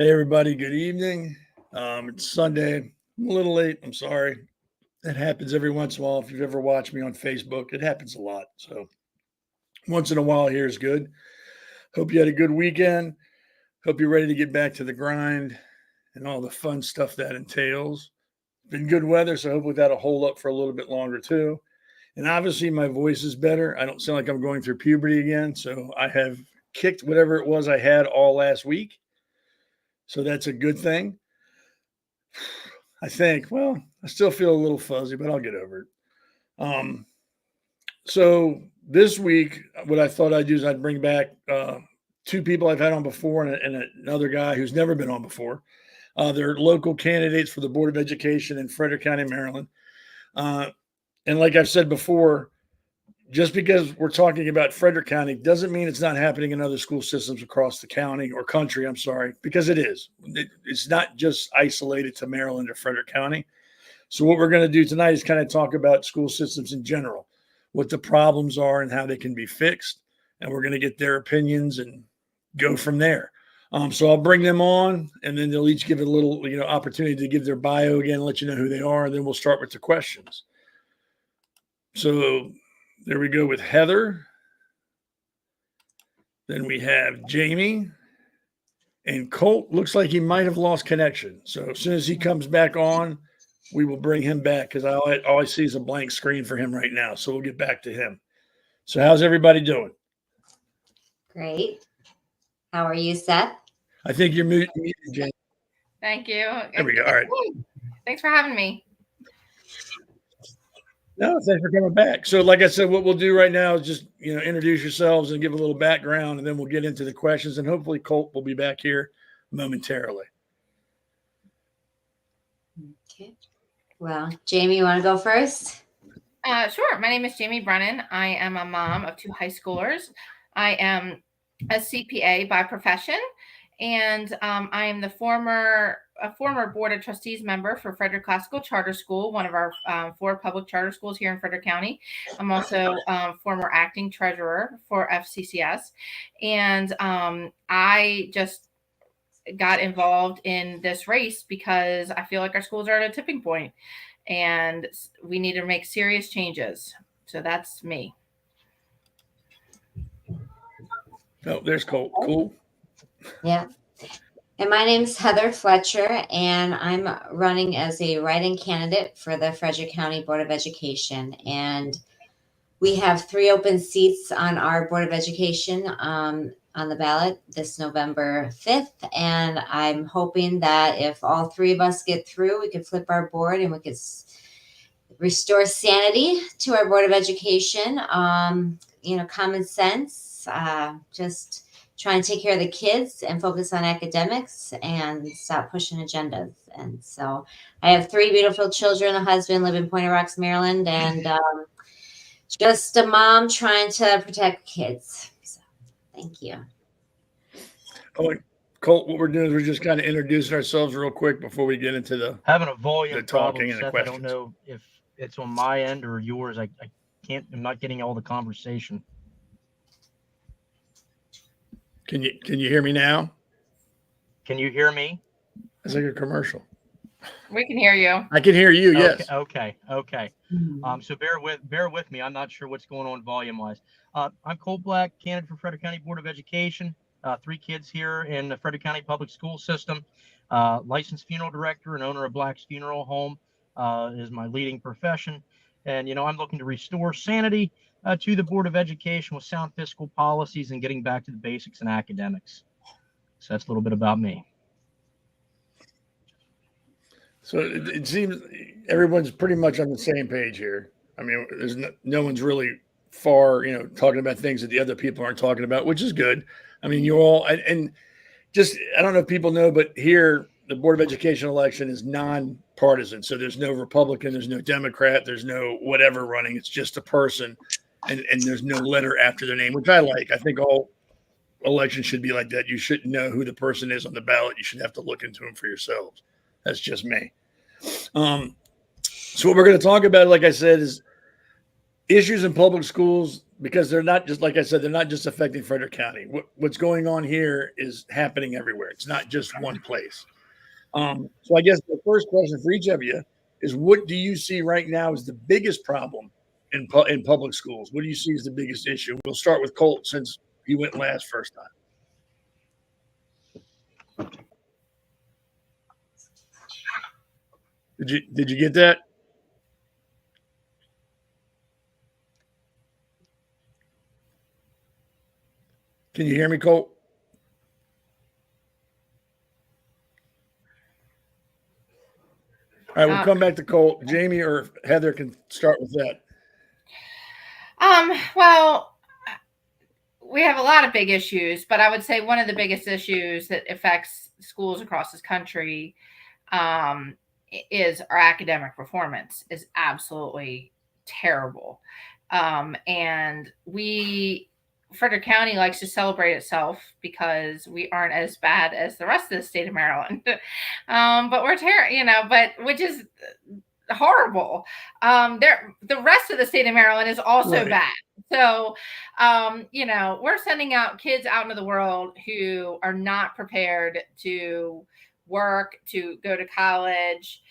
Hey, everybody. Good evening. It's Sunday. I'm a little late. I'm sorry. It happens every once in a while. If you've ever watched me on Facebook, it happens a lot. So once in a while here is good. Hope you had a good weekend. Hope you're ready to get back to the grind and all the fun stuff that entails. Been good weather, so hopefully that'll hold up for a little bit longer too. And obviously my voice is better. I don't sound like I'm going through puberty again. So I have kicked whatever it was I had all last week. So that's a good thing. I think. Well, I still feel a little fuzzy, but I'll get over it. Um, so this week, what I thought I'd do is I'd bring back two people I've had on before and another guy who's never been on before. They're local candidates for the Board of Education in Frederick County, Maryland. And like I've said before, just because we're talking about Frederick County doesn't mean it's not happening in other school systems across the county or country. I'm sorry, because it is. It's not just isolated to Maryland or Frederick County. So what we're going to do tonight is kind of talk about school systems in general, what the problems are and how they can be fixed. And we're going to get their opinions and go from there. So I'll bring them on, and then they'll each give a little, opportunity to give their bio again, let you know who they are, and then we'll start with the questions. So there we go with Heather. Then we have Jamie. And Colt looks like he might have lost connection. So as soon as he comes back on, we will bring him back because all I see is a blank screen for him right now. So we'll get back to him. So how's everybody doing? Great. How are you, Seth? I think you're muted, Jamie. Thank you. There we go. All right. Thanks for having me. No, thanks for coming back. So like I said, what we'll do right now is just, introduce yourselves and give a little background, and then we'll get into the questions, and hopefully Colt will be back here momentarily. Okay. Well, Jamie, you want to go first? Sure. My name is Jamie Brennan. I am a mom of two high schoolers. I am a CPA by profession, and I am a former Board of Trustees member for Frederick Classical Charter School, one of our 4 public charter schools here in Frederick County. I'm also former acting treasurer for FCCS, and I just got involved in this race because I feel like our schools are at a tipping point, and we need to make serious changes. So that's me. Oh, there's Colt. Cool. Yeah. And my name's Heather Fletcher, and I'm running as a write-in candidate for the Frederick County Board of Education. And we have 3 open seats on our Board of Education on the ballot this November 5th. And I'm hoping that if all 3 of us get through, we could flip our board and we could restore sanity to our Board of Education. Common sense, just try and take care of the kids and focus on academics and stop pushing agendas. And so I have 3 beautiful children, a husband, live in Point Rocks, Maryland, and just a mom trying to protect kids. So thank you. Oh, Colt, what we're doing is we're just kind of introducing ourselves real quick before we get into the having a volume talking problem, and the Seth. questions. I don't know if it's on my end or yours. I can't. I'm not getting all the conversation. Can you hear me now? Can you hear me? It's like a commercial. We can hear you. I can hear you. Yes. Okay. So bear with me. I'm not sure what's going on volume wise. I'm Colt Black, candidate for Frederick County Board of Education. 3 kids here in the Frederick County Public School System. Licensed funeral director and owner of Black's Funeral Home is my leading profession. And I'm looking to restore sanity to the Board of Education with sound fiscal policies and getting back to the basics in academics. So that's a little bit about me. So it seems everyone's pretty much on the same page here. I mean, there's no one's really far, talking about things that the other people aren't talking about, which is good. I mean, you all, and just, I don't know if people know, but here, the Board of Education election is nonpartisan. So there's no Republican, there's no Democrat, there's no whatever running. It's just a person, and there's no letter after their name, which I like. I think all elections should be like that. You shouldn't know who the person is on the ballot. You should have to look into them for yourselves. That's just me. So what we're going to talk about, like I said, is issues in public schools, because they're not just, like I said, they're not just affecting Frederick County. What's going on here is happening everywhere. It's not just one place. So I guess the first question for each of you is, what do you see right now as the biggest problem in public schools? What do you see as the biggest issue? We'll start with Colt, since he went last first time. Did you get that? Can you hear me, Colt? All right, we'll come back to Colt. Jamie or Heather can start with that. Well, we have a lot of big issues, but I would say one of the biggest issues that affects schools across this country is our academic performance is absolutely terrible. And Frederick County likes to celebrate itself because we aren't as bad as the rest of the state of Maryland. But we're terrible, which is horrible. The rest of the state of Maryland is also bad. So, we're sending out kids out into the world who are not prepared to work, to go to college.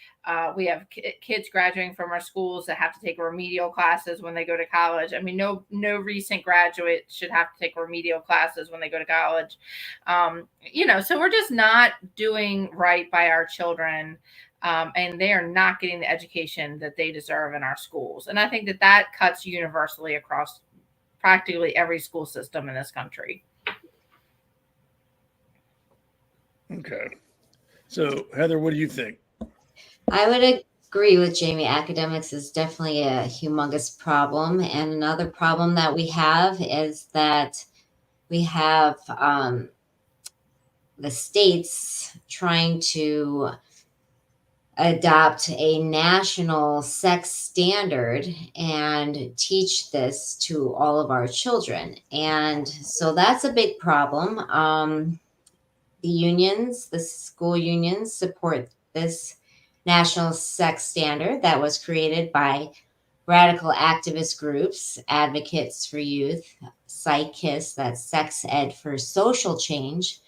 We have kids graduating from our schools that have to take remedial classes when they go to college. I mean, no recent graduate should have to take remedial classes when they go to college. So we're just not doing right by our children. And they are not getting the education that they deserve in our schools. And I think that cuts universally across practically every school system in this country. Okay. So, Heather, what do you think? I would agree with Jamie. Academics is definitely a humongous problem. And another problem that we have is that we have the states trying to adopt a national sex standard and teach this to all of our children. And so that's a big problem. The school unions support this national sex standard that was created by radical activist groups, Advocates for Youth, PsychKISS, that's Sex Ed for Social Change,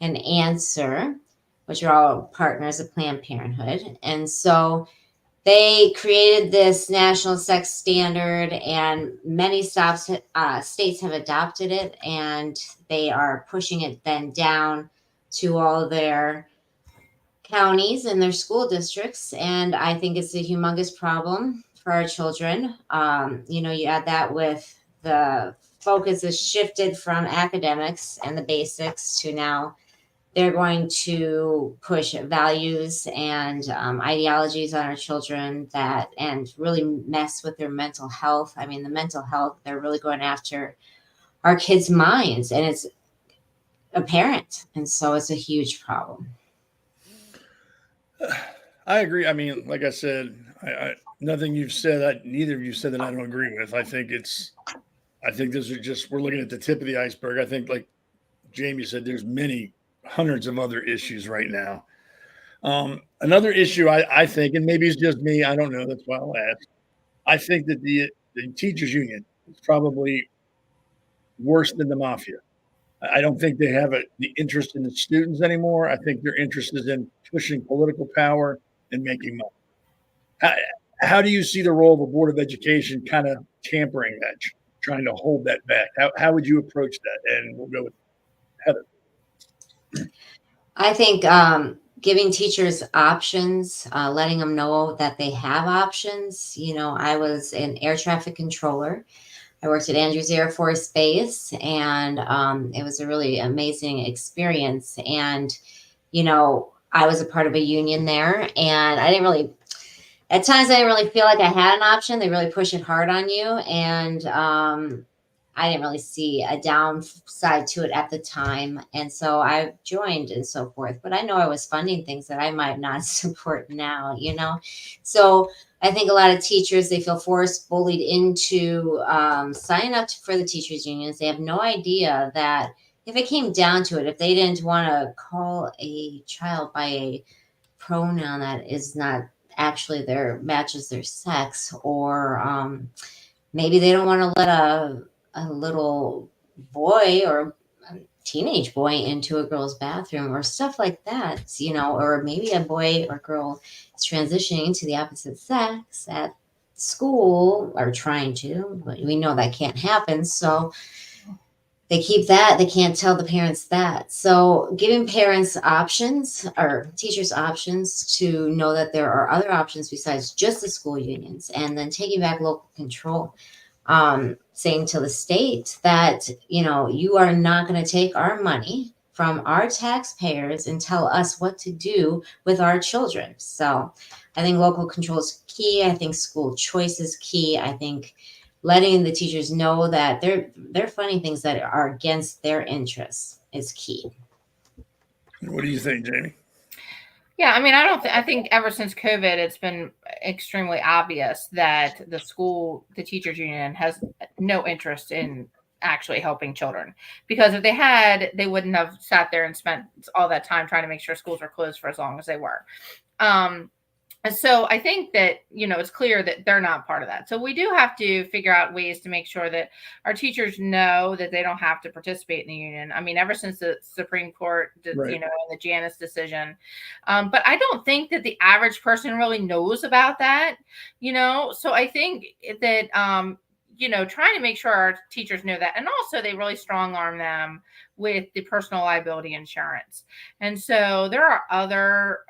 and Answer, which are all partners of Planned Parenthood. And so they created this national sex standard, and many states have adopted it, and they are pushing it then down to all their counties and their school districts. And I think it's a humongous problem for our children. You add that with the focus is shifted from academics and the basics to now they're going to push values and ideologies on our children and really mess with their mental health. I mean, the mental health, they're really going after our kids' minds, and it's apparent. And so it's a huge problem. I agree. I mean, like I said, nothing you've said, neither of you said that I don't agree with. I think this is we're looking at the tip of the iceberg. I think, like Jamie said, there's hundreds of other issues right now. Another issue I think, and maybe it's just me, I don't know, that's why I'll ask. I think that the teachers union is probably worse than the mafia. I don't think they have the interest in the students anymore. I think their interest is in pushing political power and making money. How do you see the role of a board of education kind of tampering that, trying to hold that back? How would you approach that? And we'll go with Heather. I think giving teachers options, letting them know that they have options. I was an air traffic controller. I worked at Andrews Air Force Base, and it was a really amazing experience. And, I was a part of a union there, and at times I didn't really feel like I had an option. They really push it hard on you. And I didn't really see a downside to it at the time. And so I joined and so forth. But I know I was funding things that I might not support now, So I think a lot of teachers, they feel bullied into signing up for the teachers unions. They have no idea that if it came down to it, if they didn't want to call a child by a pronoun that is not actually matches their sex, or maybe they don't want to let a little boy or a teenage boy into a girl's bathroom or stuff like that, or maybe a boy or girl is transitioning to the opposite sex at school or trying to, but we know that can't happen. So they keep that. They can't tell the parents that. So giving parents options or teachers options to know that there are other options besides just the school unions, and then taking back local control, saying to the state that, you are not going to take our money from our taxpayers and tell us what to do with our children. So I think local control is key. I think school choice is key. I think letting the teachers know that they're funding things that are against their interests is key. What do you think, Jamie? Yeah, I mean, I think ever since COVID, it's been extremely obvious that the teachers union has no interest in actually helping children, because if they had, they wouldn't have sat there and spent all that time trying to make sure schools were closed for as long as they were. And so I think that, it's clear that they're not part of that. So we do have to figure out ways to make sure that our teachers know that they don't have to participate in the union. I mean, ever since the Supreme Court, Right. and the Janus decision. But I don't think that the average person really knows about that, So I think that, trying to make sure our teachers know that. And also they really strong arm them with the personal liability insurance. And so there are other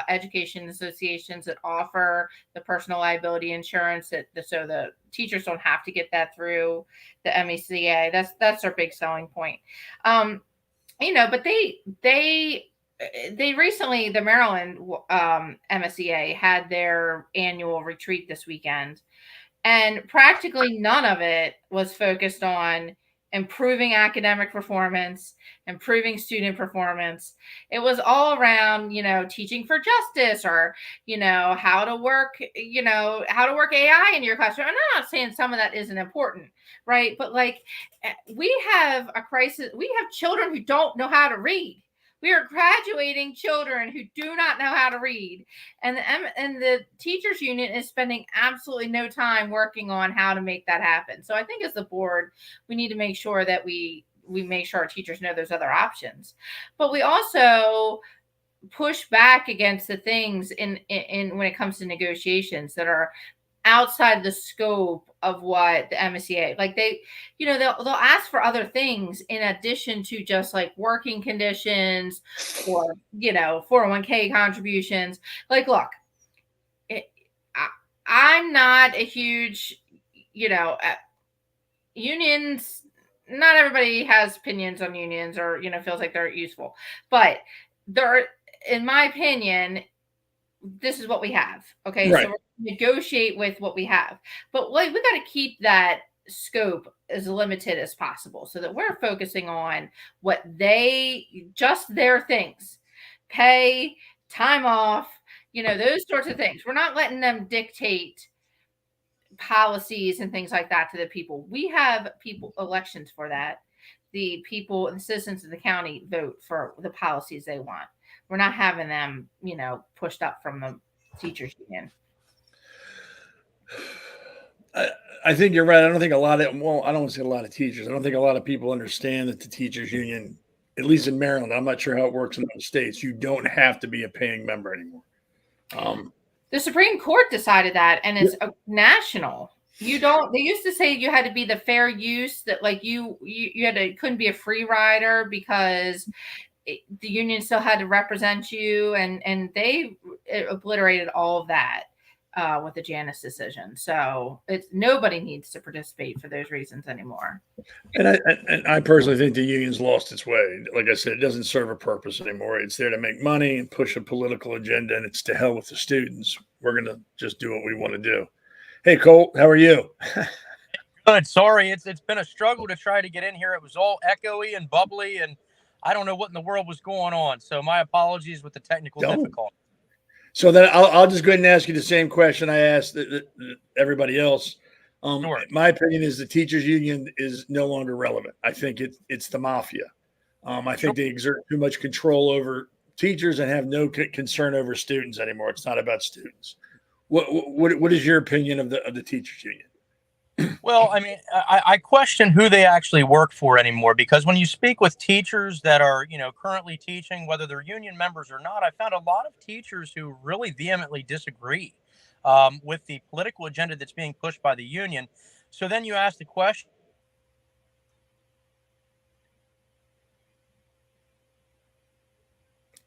education associations that offer the personal liability insurance so the teachers don't have to get that through the MECA. That's their big selling point. But they recently, the Maryland MSEA had their annual retreat this weekend, and practically none of it was focused on improving academic performance, improving student performance. It was all around, teaching for justice, or, how to work AI in your classroom. And I'm not saying some of that isn't important, right? But we have a crisis. We have children who don't know how to read. We are graduating children who do not know how to read. And the teachers union is spending absolutely no time working on how to make that happen. So I think as the board, we need to make sure that we make sure our teachers know there's other options. But we also push back against the things in when it comes to negotiations that are outside the scope of what the MSEA, they'll ask for other things in addition to just working conditions or 401k contributions. Look, I'm not a huge, unions. Not everybody has opinions on unions or feels like they're useful, but in my opinion, this is what we have. Okay. Right. So we're negotiate with what we have, but we got to keep that scope as limited as possible so that we're focusing on what their things, pay, time off, those sorts of things. We're not letting them dictate policies and things like that to the people. We have elections for that. The people and citizens of the county vote for the policies they want. We're not having them, pushed up from the teachers union. I think you're right. I don't think I don't want to say a lot of teachers. I don't think a lot of people understand that the teachers union, at least in Maryland, I'm not sure how it works in other states, you don't have to be a paying member anymore. The Supreme Court decided that, and it's national. You don't. They used to say you had to be the fair use, that you couldn't be a free rider because the union still had to represent you, and they obliterated all of that with the Janus decision. So nobody needs to participate for those reasons anymore. And I personally think the union's lost its way. Like I said, it doesn't serve a purpose anymore. It's there to make money and push a political agenda, and it's to hell with the students. We're going to just do what we want to do. Hey, Colt, how are you? Good. Sorry, it's been a struggle to try to get in here. It was all echoey and bubbly, and I don't know what in the world was going on. So my apologies with the technical difficulty. So then I'll just go ahead and ask you the same question I asked everybody else. Sure. My opinion is the teachers union is no longer relevant. I think it's the mafia. I think they exert too much control over teachers and have no concern over students anymore. It's not about students. What is your opinion of the teachers union? Well, I mean, I question who they actually work for anymore, because when you speak with teachers that are, currently teaching, whether they're union members or not, I found a lot of teachers who really vehemently disagree with the political agenda that's being pushed by the union. So then you ask the question.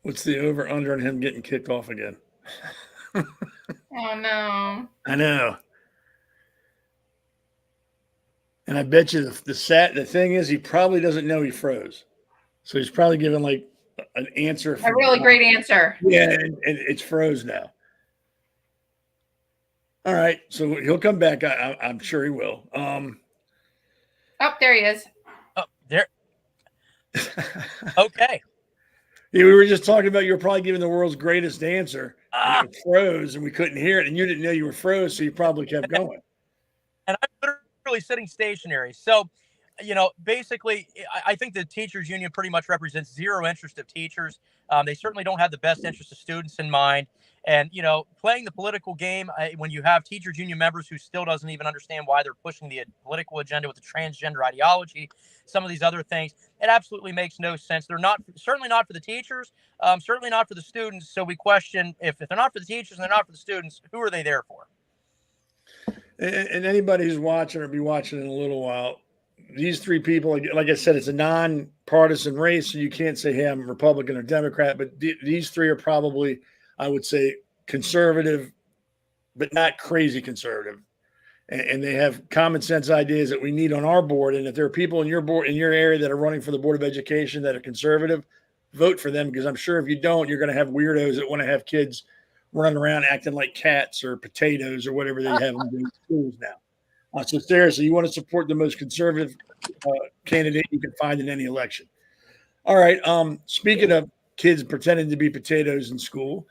What's the over under on him getting kicked off again? Oh no. I know. And I bet you the thing is he probably doesn't know he froze. So he's probably giving like an answer. A really great answer. Yeah, and it's froze now. All right. So he'll come back. I'm sure he will. Oh, there he is. Oh, there. Okay. Yeah, we were just talking about you were probably giving the world's greatest answer. And it froze and we couldn't hear it. And you didn't know you were froze. So you probably kept going. And I'm literally sitting stationary. So, basically, I think the teachers union pretty much represents zero interest of teachers. They certainly don't have the best interest of students in mind. And, playing the political game, when you have teachers union members who still doesn't even understand why they're pushing the political agenda with the transgender ideology, some of these other things, it absolutely makes no sense. They're certainly not for the teachers, certainly not for the students. So we question, if they're not for the teachers and they're not for the students, who are they there for? And anybody who's watching or be watching in a little while, these three people, like I said, it's a non-partisan race, so you can't say, hey, I'm Republican or Democrat, but these three are probably, I would say, conservative, but not crazy conservative. And they have common sense ideas that we need on our board. And if there are people in your area that are running for the Board of Education that are conservative, vote for them, because I'm sure if you don't, you're going to have weirdos that want to have kids running around acting like cats or potatoes or whatever they have them do in schools now. So seriously, you want to support the most conservative candidate you can find in any election. All right. Speaking of kids pretending to be potatoes in school,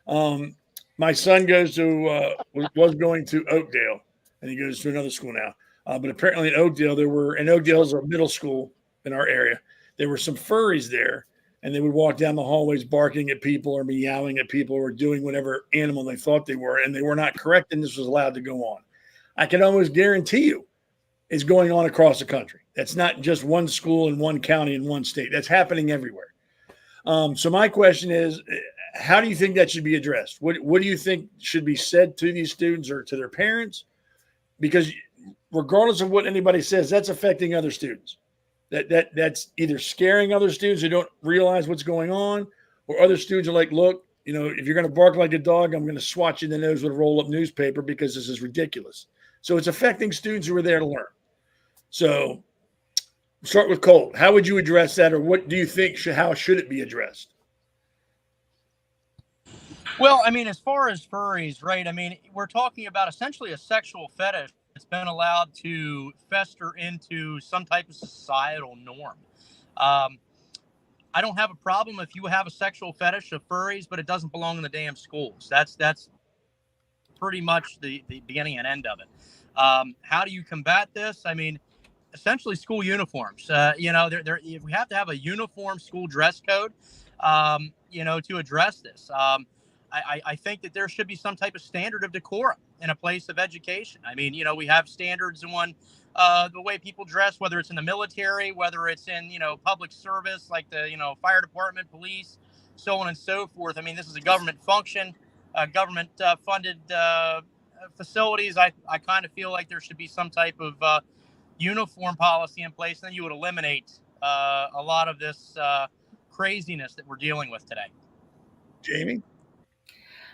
my son was going to Oakdale, and he goes to another school now. But apparently in Oakdale, Oakdale is a middle school in our area. There were some furries there, and they would walk down the hallways barking at people or meowing at people or doing whatever animal they thought they were, and they were not correct, and this was allowed to go on. I can almost guarantee you it's going on across the country. That's not just one school in one county in one state. That's happening everywhere. So my question is, how do you think that should be addressed? What do you think should be said to these students or to their parents? Because regardless of what anybody says, that's affecting other students. That's either scaring other students who don't realize what's going on, or other students are like, look, if you're going to bark like a dog, I'm going to swat you in the nose with a roll-up newspaper because this is ridiculous. So it's affecting students who are there to learn. So start with Colt. How would you address that, or what do you think? How should it be addressed? Well, I mean, as far as furries, right? I mean, we're talking about essentially a sexual fetish that's been allowed to fester into some type of societal norm. I don't have a problem if you have a sexual fetish of furries, but it doesn't belong in the damn schools. That's pretty much the beginning and end of it. How do you combat this? I mean, essentially school uniforms. We have to have a uniform school dress code, to address this. I think that there should be some type of standard of decorum in a place of education. I mean, we have standards on the way people dress, whether it's in the military, whether it's in, public service, like the, fire department, police, so on and so forth. I mean, this is a government function, government funded facilities. I kind of feel like there should be some type of uniform policy in place. And then you would eliminate a lot of this craziness that we're dealing with today. Jamie?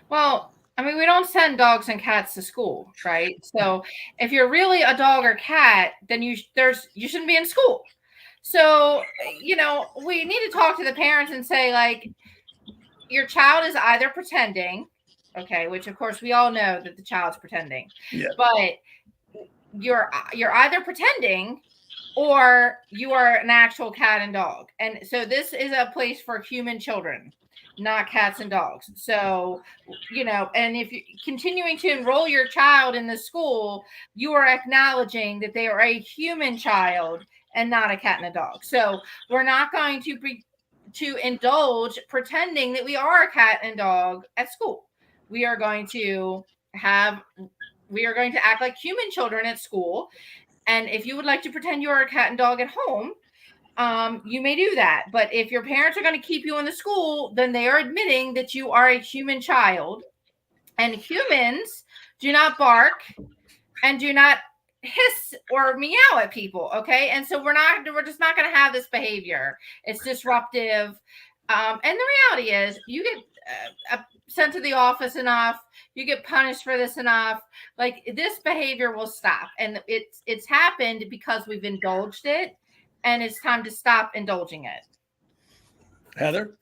Well, I mean, we don't send dogs and cats to school, right? So if you're really a dog or cat, then you shouldn't be in school. So, we need to talk to the parents and say, like, your child is either pretending, okay, which of course we all know that the child's pretending, yeah. But you're either pretending or you are an actual cat and dog. And so this is a place for human children, not cats and dogs. So, and if you're continuing to enroll your child in the school, you are acknowledging that they are a human child and not a cat and a dog. So we're not going to indulge pretending that we are a cat and dog at school. We are going to have we are going to act like human children at school. And if you would like to pretend you are a cat and dog at home, you may do that. But if your parents are going to keep you in the school, then they are admitting that you are a human child. And humans do not bark and do not hiss or meow at people. Okay. And so we're just not going to have this behavior. It's disruptive. And the reality is you get sent to the office enough, you get punished for this enough, like this behavior will stop. And it's happened because we've indulged it, and it's time to stop indulging it. Heather?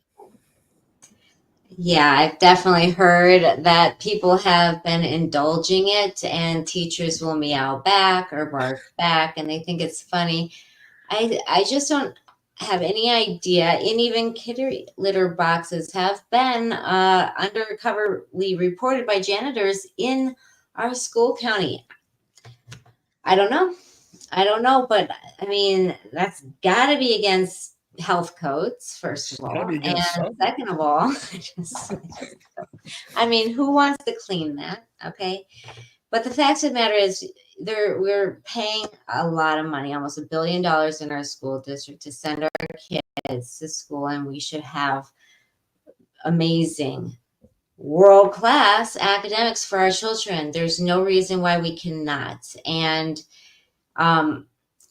Yeah, I've definitely heard that people have been indulging it, and teachers will meow back or bark back, and they think it's funny. I just don't have any idea. And even kitty litter boxes have been undercoverly reported by janitors in our school county. I don't know, but I mean, that's got to be against health codes, first of all, and second of all, I mean, who wants to clean that? Okay, but the fact of the matter is, we're paying a lot of money, almost $1 billion in our school district to send our kids to school, and we should have amazing, world-class academics for our children. There's no reason why we cannot. And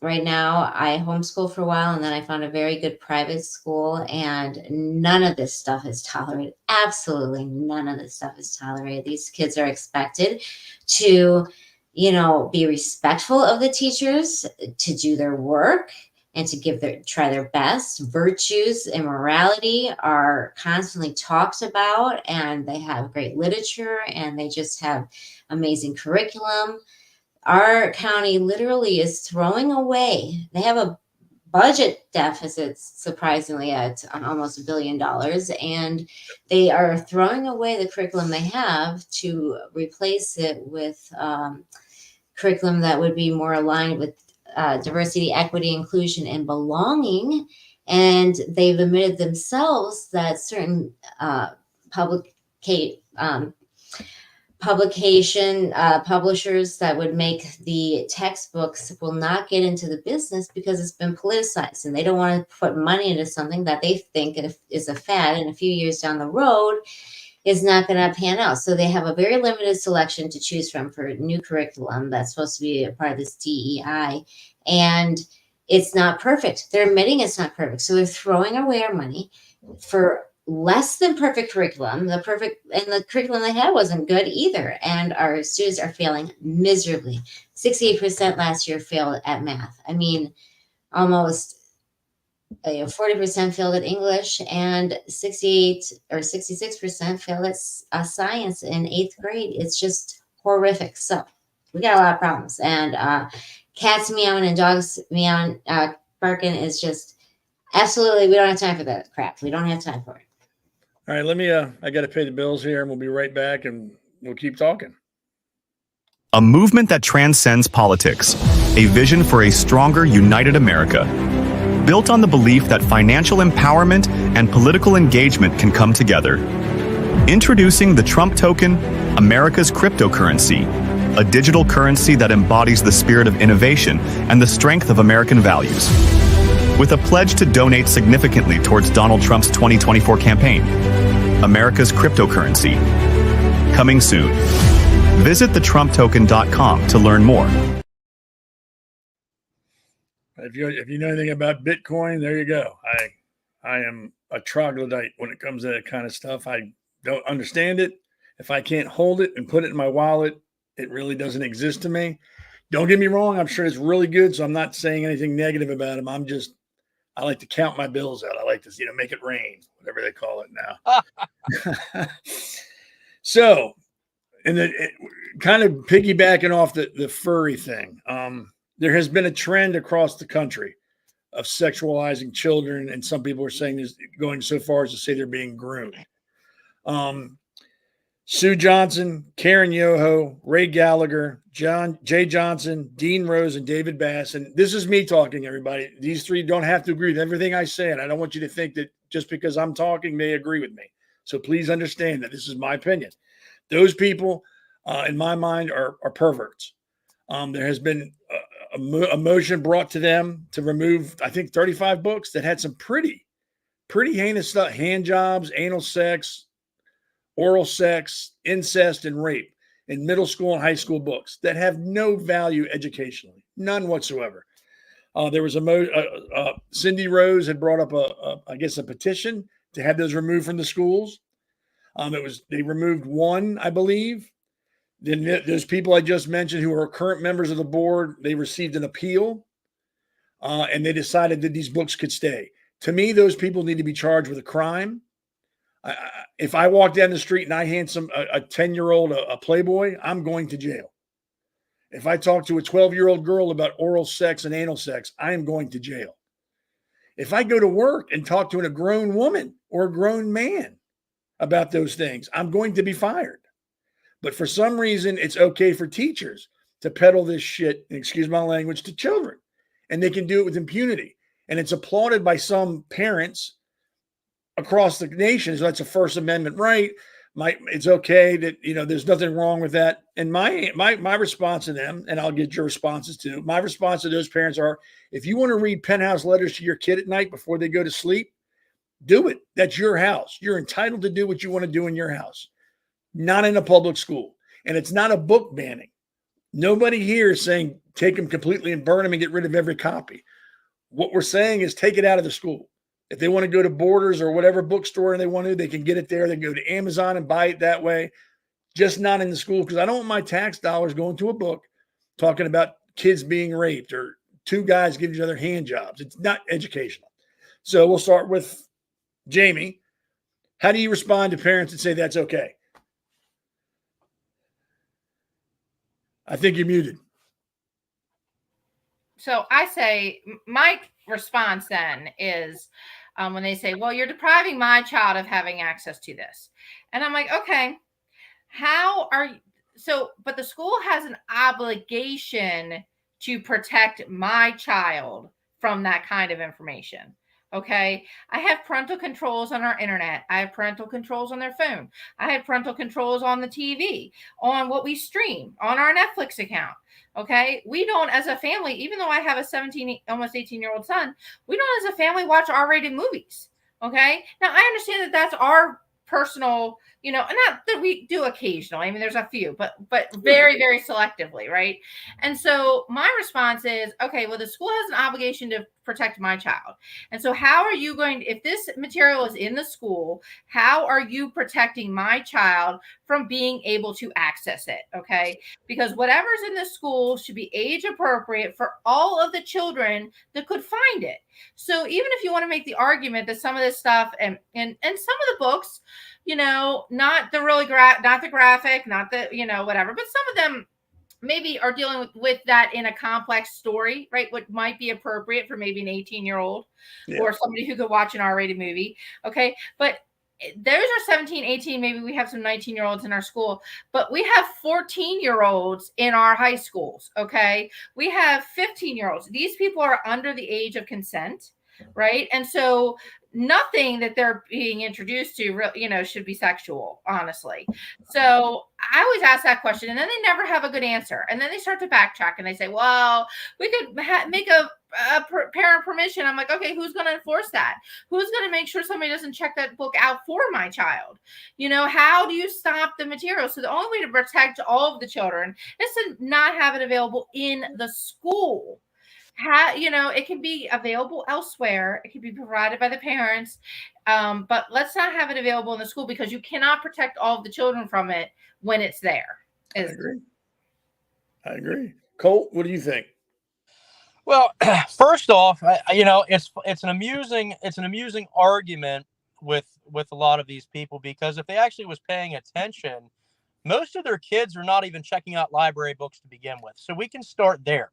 right now, I homeschool for a while, and then I found a very good private school, and none of this stuff is tolerated. Absolutely none of this stuff is tolerated. These kids are expected to, be respectful of the teachers, to do their work, and to try their best. Virtues and morality are constantly talked about, and they have great literature, and they just have amazing curriculum. Our county literally is throwing away. They have a budget deficit, surprisingly, at almost $1 billion, and they are throwing away the curriculum they have to replace it with curriculum that would be more aligned with diversity, equity, inclusion, and belonging. And they've admitted themselves that certain publishers that would make the textbooks will not get into the business because it's been politicized, and they don't want to put money into something that they think is a fad, and a few years down the road is not going to pan out. So they have a very limited selection to choose from for new curriculum that's supposed to be a part of this DEI, and it's not perfect. They're admitting it's not perfect, so they're throwing away our money for less than perfect curriculum. The curriculum they had wasn't good either, and our students are failing miserably. 68% last year failed at math. I mean, almost 40% failed at English, and 68 or 66% failed at science in 8th grade. It's just horrific. So we got a lot of problems, and cats meowing and dogs meowing, barking is just absolutely, we don't have time for that crap. We don't have time for it. All right, I got to pay the bills here, and we'll be right back, and we'll keep talking. A movement that transcends politics, a vision for a stronger, united America, built on the belief that financial empowerment and political engagement can come together. Introducing the Trump token, America's cryptocurrency, a digital currency that embodies the spirit of innovation and the strength of American values. With a pledge to donate significantly towards Donald Trump's 2024 campaign, America's cryptocurrency. Coming soon. Visit thetrumptoken.com to learn more. If you know anything about Bitcoin, there you go. I am a troglodyte when it comes to that kind of stuff. I don't understand it. If I can't hold it and put it in my wallet, it really doesn't exist to me. Don't get me wrong. I'm sure it's really good, so I'm not saying anything negative about them. I like to count my bills out. I like to, make it rain, whatever they call it now. So, and kind of piggybacking off the furry thing, there has been a trend across the country of sexualizing children, and some people are saying this, going so far as to say they're being groomed. Sue Johnson, Karen Yoho, Ray Gallagher, Jay Johnson, Dean Rose, and David Bass. And this is me talking, everybody. These three don't have to agree with everything I say, and I don't want you to think that just because I'm talking, they agree with me. So please understand that this is my opinion. Those people in my mind, are perverts. There has been a motion brought to them to remove, I think, 35 books that had some pretty heinous stuff: hand jobs, anal sex, oral sex, incest, and rape in middle school and high school books that have no value educationally, none whatsoever. There was Cindy Rose had brought up a petition to have those removed from the schools. They removed one, I believe. Then those people I just mentioned who are current members of the board, they received an appeal, and they decided that these books could stay. To me, those people need to be charged with a crime. If I walk down the street and I hand a 10-year-old a Playboy, I'm going to jail. If I talk to a 12-year-old girl about oral sex and anal sex, I am going to jail. If I go to work and talk to a grown woman or a grown man about those things, I'm going to be fired. But for some reason, it's okay for teachers to peddle this shit, excuse my language, to children. And they can do it with impunity. And it's applauded by some parents across the nation. So that's a First Amendment right. It's okay that, there's nothing wrong with that. And my response to them, and I'll get your responses too. My response to those parents are, if you want to read penthouse letters to your kid at night before they go to sleep, do it. That's your house. You're entitled to do what you want to do in your house, not in a public school. And it's not a book banning. Nobody here is saying take them completely and burn them and get rid of every copy. What we're saying is take it out of the school. If they want to go to Borders or whatever bookstore and they want to, they can get it there. They can go to Amazon and buy it that way, just not in the school, because I don't want my tax dollars going to a book talking about kids being raped or two guys giving each other hand jobs. It's not educational. So we'll start with Jamie. How do you respond to parents that say that's okay? I think you're muted. So I say my response then is when they say, well, you're depriving my child of having access to this. And I'm like, okay, how are you? So, but the school has an obligation to protect my child from that kind of information. Okay. I have parental controls on our internet. I have parental controls on their phone. I have parental controls on the TV, on what we stream, on our Netflix account. Okay. We don't, as a family, even though I have a 17, almost 18-year-old son, we don't as a family watch R-rated movies. Okay. Now I understand that that's our personal, and not that we do occasionally. I mean, there's a few, but very, very selectively. Right. And so my response is, okay, well, the school has an obligation to protect my child. And so how are you going to, if this material is in the school, how are you protecting my child from being able to access it? Okay. Because whatever's in the school should be age appropriate for all of the children that could find it. So even if you want to make the argument that some of this stuff and some of the books, not the really not the graphic, not the, whatever, but some of them maybe are dealing with that in a complex story, right? What might be appropriate for maybe an 18-year-old or somebody who could watch an R-rated movie. Okay. But those are 17, 18. Maybe we have some 19-year-olds in our school, but we have 14-year-olds in our high schools. Okay. We have 15-year-olds. These people are under the age of consent. Right. And so nothing that they're being introduced to, should be sexual, honestly. So I always ask that question and then they never have a good answer. And then they start to backtrack and they say, well, we could make a parent permission. I'm like, okay, who's going to enforce that? Who's going to make sure somebody doesn't check that book out for my child? How do you stop the material? So the only way to protect all of the children is to not have it available in the school. It can be available elsewhere. It can be provided by the parents. But let's not have it available in the school because you cannot protect all of the children from it when it's there. I agree. Colt, what do you think? Well, first off, it's an amusing argument with a lot of these people, because if they actually was paying attention, most of their kids are not even checking out library books to begin with. So we can start there.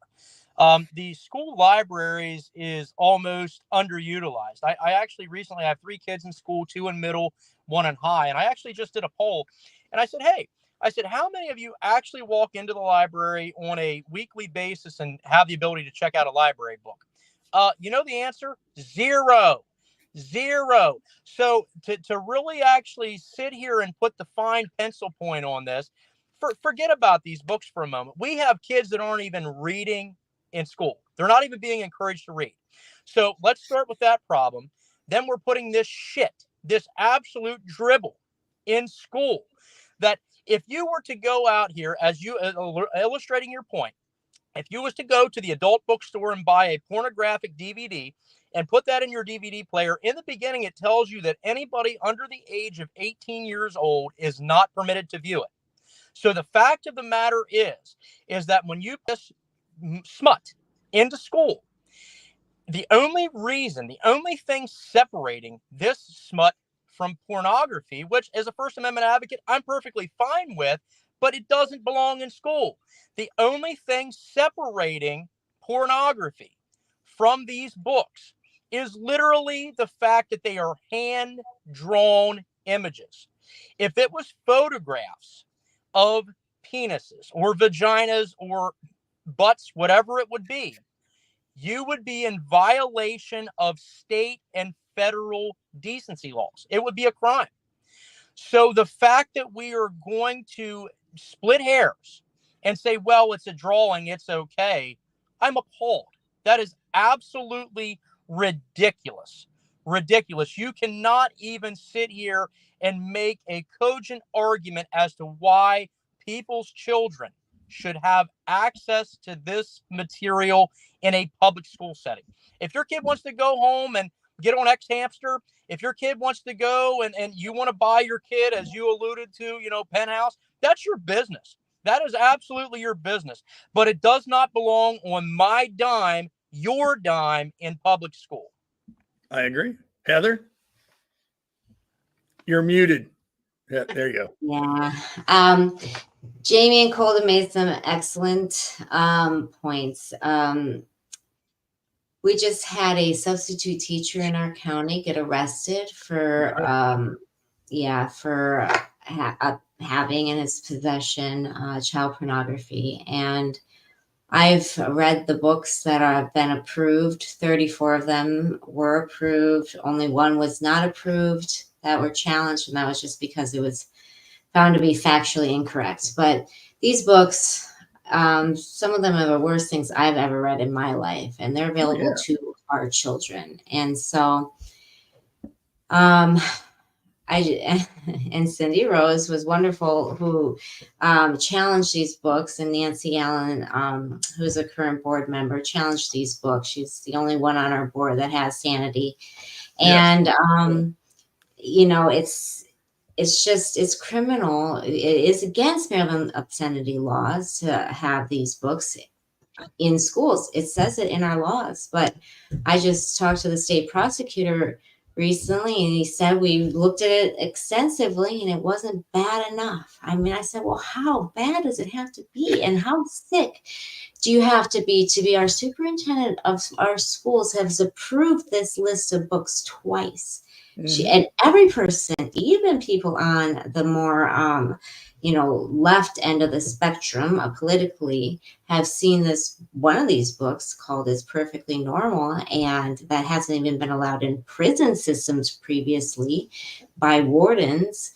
The school libraries is almost underutilized. I actually recently have 3 kids in school, 2 in middle, 1 in high. And I actually just did a poll and I said, hey, how many of you actually walk into the library on a weekly basis and have the ability to check out a library book? The answer, 0. So to really actually sit here and put the fine pencil point on this, forget about these books for a moment. We have kids that aren't even reading in school. They're not even being encouraged to read. So let's start with that problem. Then we're putting this shit, this absolute dribble in school, that if you were to go out here, as you illustrating your point, if you was to go to the adult bookstore and buy a pornographic DVD and put that in your DVD player, in the beginning, it tells you that anybody under the age of 18 years old is not permitted to view it. So the fact of the matter is that when you put smut into school, the only thing separating this smut from pornography, which as a First Amendment advocate, I'm perfectly fine with, but it doesn't belong in school. The only thing separating pornography from these books is literally the fact that they are hand-drawn images. If it was photographs of penises or vaginas or butts, whatever it would be, you would be in violation of state and federal decency laws. It would be a crime. So the fact that we are going to split hairs and say, well, it's a drawing, it's okay, I'm appalled. That is absolutely ridiculous. Ridiculous. You cannot even sit here and make a cogent argument as to why people's children should have access to this material in a public school setting. If your kid wants to go home and get on X Hamster, if your kid wants to go and you want to buy your kid, as you alluded to, Penthouse, that's your business. That is absolutely your business. But it does not belong on my dime, your dime, in public school. I agree. Heather, you're muted. Yeah, there you go. Yeah. Jamie and Colt have made some excellent points. We just had a substitute teacher in our county get arrested for having in his possession child pornography. And I've read the books that have been approved. 34 of them were approved. Only one was not approved that were challenged, and that was just because it was found to be factually incorrect. But these books, some of them are the worst things I've ever read in my life, and they're available to our children. And so, and Cindy Rose was wonderful, who challenged these books, and Nancy Allen, who's a current board member, challenged these books. She's the only one on our board that has sanity. And, it's criminal. It is against Maryland obscenity laws to have these books in schools. It says it in our laws. But I just talked to the state prosecutor recently, and he said we looked at it extensively and it wasn't bad enough. I mean, I said, well, how bad does it have to be? And how sick do you have to be our superintendent of our schools has approved this list of books twice. And every person, even people on the more, left end of the spectrum politically, have seen one of these books called Is Perfectly Normal, and that hasn't even been allowed in prison systems previously by wardens.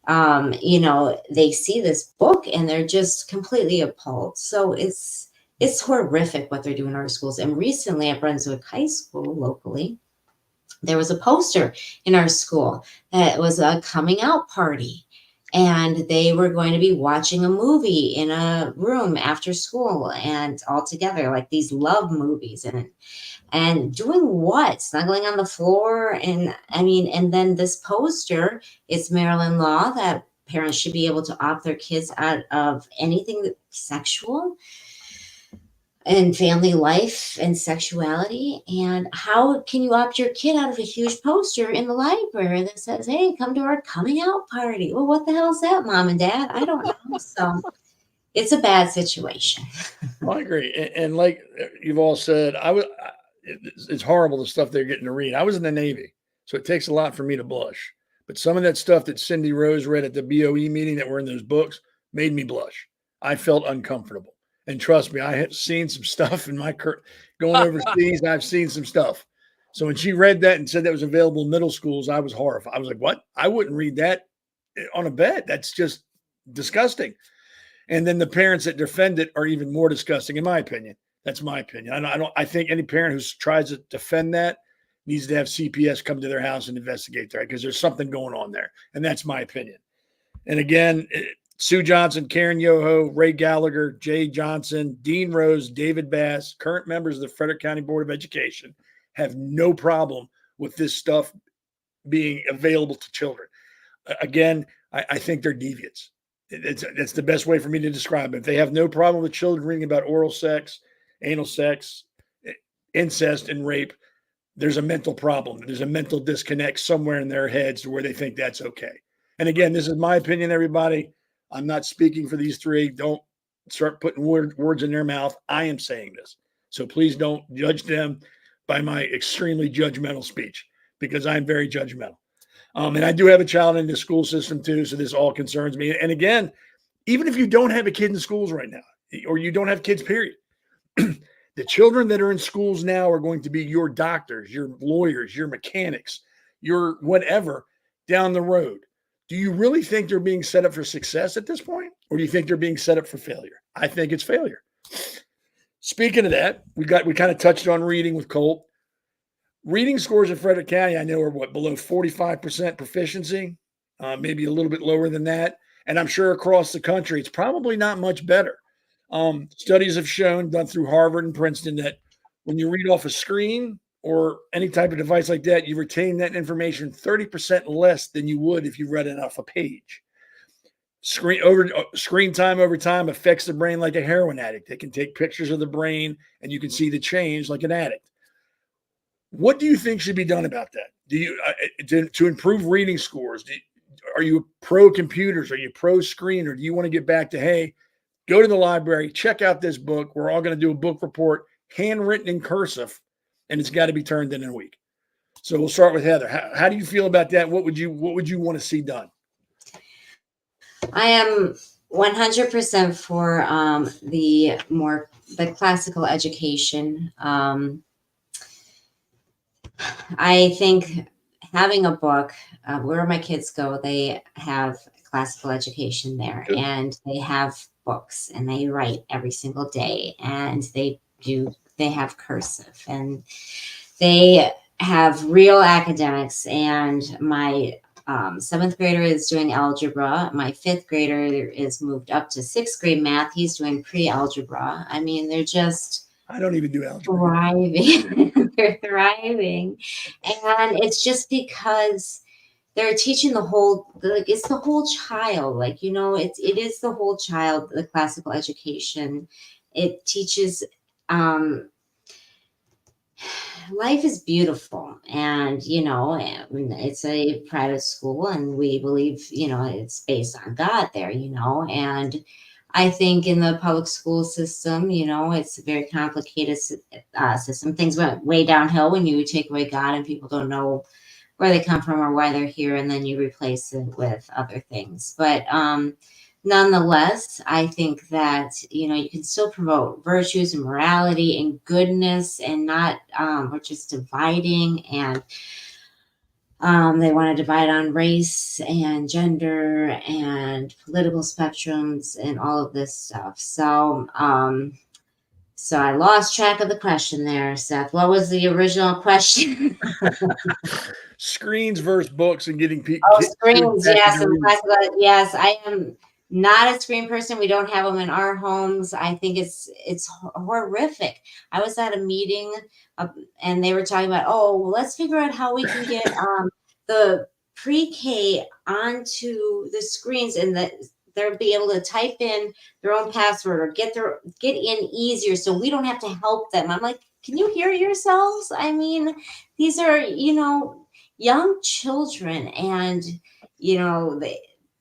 They see this book and they're just completely appalled. So it's horrific what they're doing in our schools. And recently at Brunswick High School locally, there was a poster in our school that was a coming out party, and they were going to be watching a movie in a room after school and all together, like these love movies, and doing what? Snuggling on the floor. And then this poster, it's Maryland law that parents should be able to opt their kids out of anything sexual and family life and sexuality. And how can you opt your kid out of a huge poster in the library that says, hey, come to our coming out party? Well, what the hell is that, Mom and Dad? I don't know. So it's a bad situation. Well, I agree. And like you've all said, it's horrible the stuff they're getting to read. I was in the Navy, so it takes a lot for me to blush. But some of that stuff that Cindy Rose read at the BoE meeting that were in those books made me blush. I felt uncomfortable. And trust me, I have seen some stuff in my going overseas. I've seen some stuff. So when she read that and said that was available in middle schools, I was horrified. I was like, what? I wouldn't read that on a bed. That's just disgusting. And then the parents that defend it are even more disgusting, in my opinion. That's my opinion. I think any parent who tries to defend that needs to have CPS come to their house and investigate that, because there's something going on there. And that's my opinion. And again, Sue Johnson, Karen Yoho, Ray Gallagher, Jay Johnson, Dean Rose, David Bass, current members of the Frederick County Board of Education, have no problem with this stuff being available to children. Again, I think they're deviants. That's the best way for me to describe it. If they have no problem with children reading about oral sex, anal sex, incest, and rape, there's a mental problem. There's a mental disconnect somewhere in their heads where they think that's okay. And again, this is my opinion, everybody. I'm not speaking for these three. Don't start putting words in their mouth. I am saying this. So please don't judge them by my extremely judgmental speech, because I'm very judgmental. And I do have a child in the school system too, so this all concerns me. And again, even if you don't have a kid in schools right now, or you don't have kids, period, the children that are in schools now are going to be your doctors, your lawyers, your mechanics, your whatever down the road. Do you really think they're being set up for success at this point? Or do you think they're being set up for failure? I think it's failure. Speaking of that, we kind of touched on reading with Colt. Reading scores in Frederick County, I know, are below 45% proficiency, maybe a little bit lower than that. And I'm sure across the country, it's probably not much better. Studies have shown, done through Harvard and Princeton, that when you read off a screen or any type of device like that, you retain that information 30% less than you would if you read it off a page. Screen time over time affects the brain like a heroin addict. They can take pictures of the brain and you can see the change like an addict. What do you think should be done about that? Do you to improve reading scores? Are you pro computers? Are you pro screen? Or do you want to get back to, hey, go to the library, check out this book. We're all going to do a book report, handwritten in cursive, and it's got to be turned in a week. So we'll start with Heather. How do you feel about that? What would you want to see done? I am 100% for the classical education. I think having a book, where my kids go, they have classical education there. Good. And they have books and they write every single day, and they have cursive, and they have real academics. And my 7th grader is doing algebra. My 5th grader is moved up to 6th grade math. He's doing pre-algebra. I mean, they're just... I don't even do algebra. Thriving. They're thriving. And it's just because they're teaching it's the whole child. Like, it is the whole child, the classical education. It teaches, life is beautiful. And, it's a private school, and we believe, it's based on God there, and I think in the public school system, it's a very complicated system. Things went way downhill when you take away God and people don't know where they come from or why they're here, and then you replace it with other things. But nonetheless, I think that, you can still promote virtues and morality and goodness, and not, we're just dividing, and they want to divide on race and gender and political spectrums and all of this stuff. So, so I lost track of the question there, Seth. What was the original question? Screens versus books and getting people. Oh, screens, yes. Yes, I am not a screen person. We don't have them in our homes. I think it's horrific. I was at a meeting and they were talking about, let's figure out how we can get the pre-K onto the screens, and that they'll be able to type in their own password or get in easier, so we don't have to help them. I'm like, can you hear yourselves? I mean, these are, young children, and,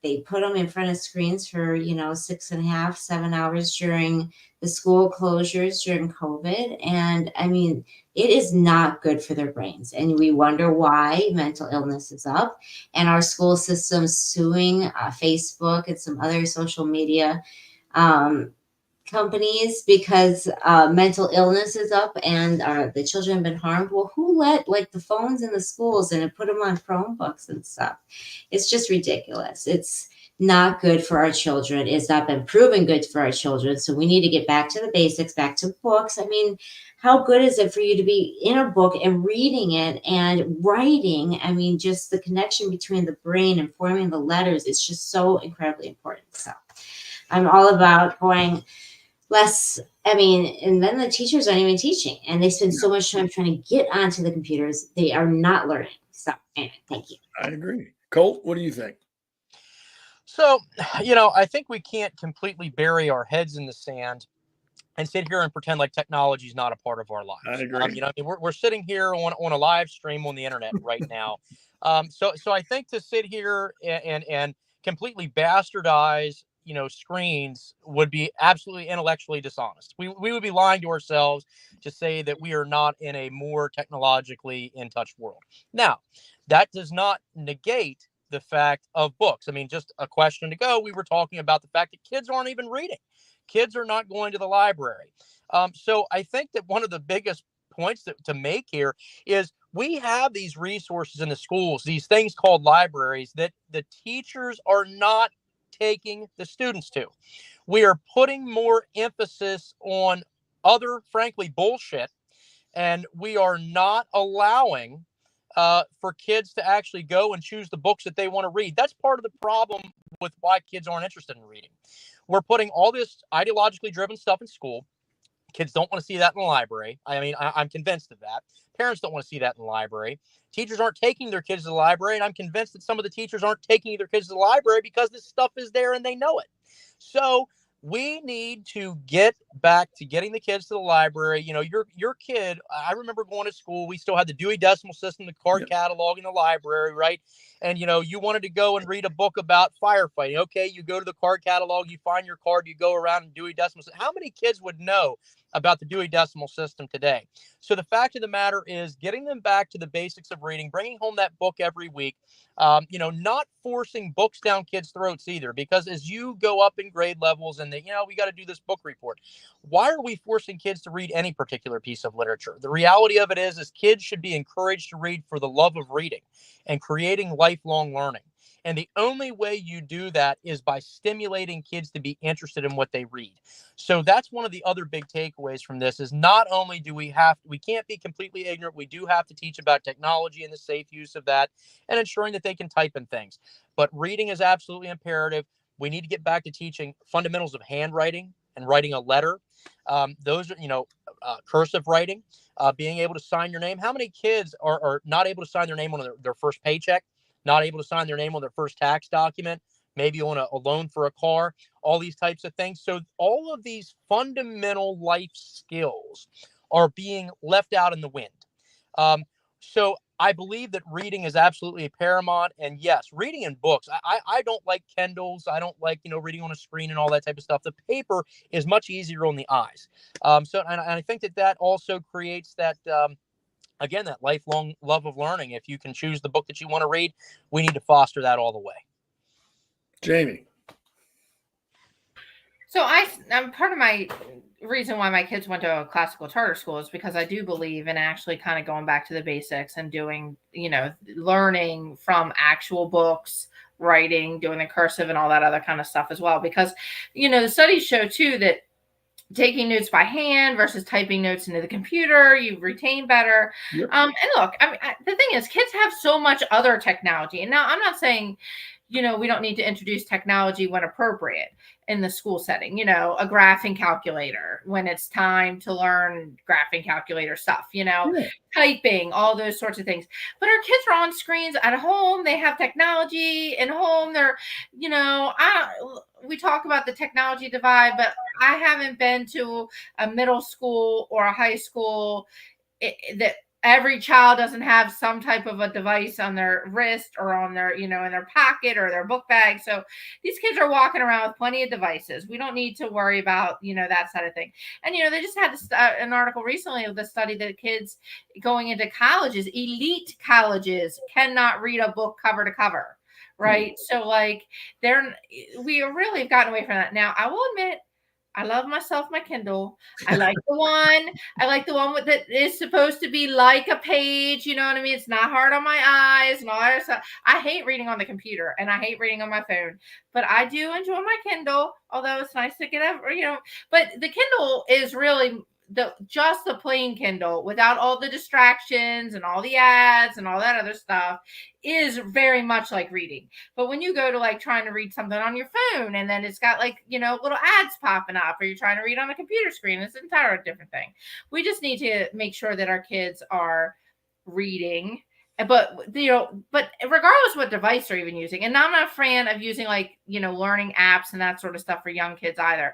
they put them in front of screens for, 6.5, 7 hours during the school closures during COVID. And I mean, it is not good for their brains. And we wonder why mental illness is up, and our school system suing Facebook and some other social media companies because mental illness is up and the children have been harmed. Well, who let like the phones in the schools and put them on Chromebooks and stuff? It's just ridiculous. It's not good for our children. It's not been proven good for our children. So we need to get back to the basics, back to books. I mean, how good is it for you to be in a book and reading it and writing? I mean, just the connection between the brain and forming the letters, it's just so incredibly important. So I'm all about going less. I mean, and then the teachers aren't even teaching and they spend so much time trying to get onto the computers. They are not learning. So anyway, thank you. I agree. Colt, what do you think? So, I think we can't completely bury our heads in the sand and sit here and pretend like technology is not a part of our lives. I agree. We're sitting here on a live stream on the internet right now. So I think to sit here and completely bastardize, screens would be absolutely intellectually dishonest. We would be lying to ourselves to say that we are not in a more technologically in touch world. Now, that does not negate the fact of books. I mean, just a question ago, we were talking about the fact that kids aren't even reading. Kids are not going to the library. So I think that one of the biggest points to make here is we have these resources in the schools, these things called libraries that the teachers are not taking the students to. We are putting more emphasis on other, frankly, bullshit, and we are not allowing for kids to actually go and choose the books that they want to read. That's part of the problem with why kids aren't interested in reading. We're putting all this ideologically driven stuff in school. Kids don't want to see that in the library. I mean, I'm convinced of that. Parents don't want to see that in the library. Teachers aren't taking their kids to the library, and I'm convinced that some of the teachers aren't taking their kids to the library because this stuff is there and they know it. So we need to get back to getting the kids to the library. Your kid, I remember going to school, we still had the Dewey Decimal System, the card catalog in the library, right? And, you wanted to go and read a book about firefighting. Okay, you go to the card catalog, you find your card, you go around and Dewey Decimal System. How many kids would know about the Dewey Decimal System today? So the fact of the matter is getting them back to the basics of reading, bringing home that book every week, not forcing books down kids' throats either, because as you go up in grade levels and we got to do this book report. Why are we forcing kids to read any particular piece of literature? The reality of it is kids should be encouraged to read for the love of reading and creating lifelong learning. And the only way you do that is by stimulating kids to be interested in what they read. So that's one of the other big takeaways from this is not only do we can't be completely ignorant. We do have to teach about technology and the safe use of that and ensuring that they can type in things. But reading is absolutely imperative. We need to get back to teaching fundamentals of handwriting and writing a letter. Those are, cursive writing, being able to sign your name. How many kids are not able to sign their name on their first paycheck? Not able to sign their name on their first tax document, maybe on a loan for a car, all these types of things. So all of these fundamental life skills are being left out in the wind. So I believe that reading is absolutely paramount. And yes, reading in books. I don't like Kindles. I don't like, reading on a screen and all that type of stuff. The paper is much easier on the eyes. And I think that also creates that, again, that lifelong love of learning. If you can choose the book that you want to read, we need to foster that all the way. Jamie. So I'm part of my reason why my kids went to a classical charter school is because I do believe in actually kind of going back to the basics and doing, learning from actual books, writing, doing the cursive and all that other kind of stuff as well. Because, the studies show too that taking notes by hand versus typing notes into the computer, you retain better. Yep. And look, the thing is, kids have so much other technology. And now I'm not saying, we don't need to introduce technology when appropriate in the school setting, a graphing calculator when it's time to learn graphing calculator stuff, typing, all those sorts of things. But our kids are on screens at home. They have technology at home. They're, we talk about the technology divide, but I haven't been to a middle school or a high school that every child doesn't have some type of a device on their wrist or on their, in their pocket or their book bag. So these kids are walking around with plenty of devices. We don't need to worry about, that side of thing. And, they just had an article recently of the study that kids going into colleges, elite colleges, cannot read a book cover to cover. Right. So we really have gotten away from that. Now, I will admit I love myself my Kindle. I like the one with that is supposed to be like a page. You know what I mean? It's not hard on my eyes and all that stuff. I hate reading on the computer and I hate reading on my phone, but I do enjoy my Kindle. Although it's nice to get over, But the Kindle is really just the plain Kindle without all the distractions and all the ads and all that other stuff is very much like reading. But when you go to like trying to read something on your phone and then it's got like, little ads popping up, or you're trying to read on a computer screen, it's an entirely different thing. We just need to make sure that our kids are reading. But regardless what device they're even using, and I'm not a fan of using like, learning apps and that sort of stuff for young kids either.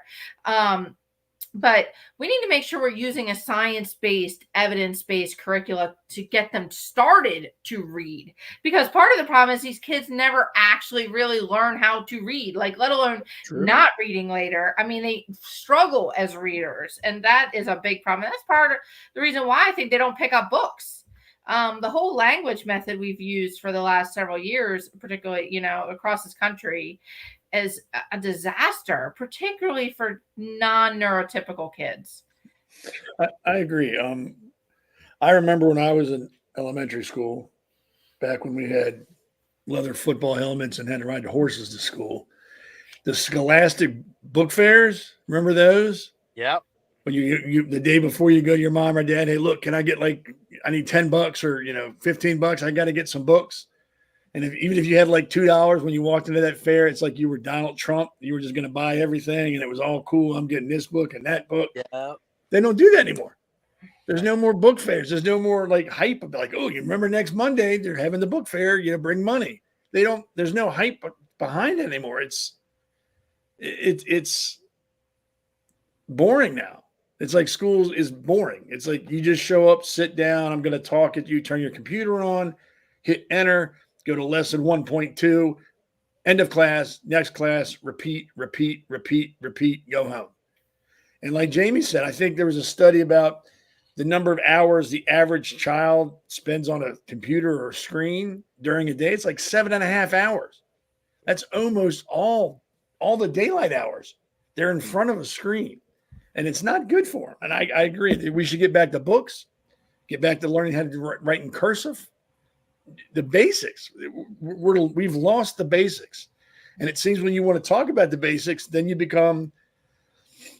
But we need to make sure we're using a science-based, evidence-based curricula to get them started to read. Because part of the problem is these kids never actually really learn how to read, like let alone not reading later. I mean, they struggle as readers, and that is a big problem. And that's part of the reason why I think they don't pick up books. The whole language method we've used for the last several years, particularly, across this country, is a disaster, particularly for non-neurotypical kids. I agree. I remember when I was in elementary school, back when we had leather football helmets and had to ride horses to school, the scholastic book fairs, remember those? Yep. When you the day before you go to your mom or dad, hey, look, can I get I need $10 or, $15. I got to get some books. And even if you had like $2 when you walked into that fair, it's like you were Donald Trump. You were just going to buy everything, and it was all cool. I'm getting this book and that book. Yeah. They don't do that anymore. There's no more book fairs. There's no more like hype of like, oh, you remember next Monday they're having the book fair. Bring money. There's no hype behind it anymore. It's boring now. It's like school is boring. It's like you just show up, sit down. I'm going to talk at you. Turn your computer on, hit enter. Go to lesson 1.2, end of class, next class, repeat, go home. And like Jamie said, I think there was a study about the number of hours the average child spends on a computer or screen during a day. It's like 7.5 hours. That's almost all the daylight hours. They're in front of a screen, and it's not good for them. And I agree that we should get back to books, get back to learning how to write in cursive. The basics. We've lost the basics. And it seems when you want to talk about the basics, then you become,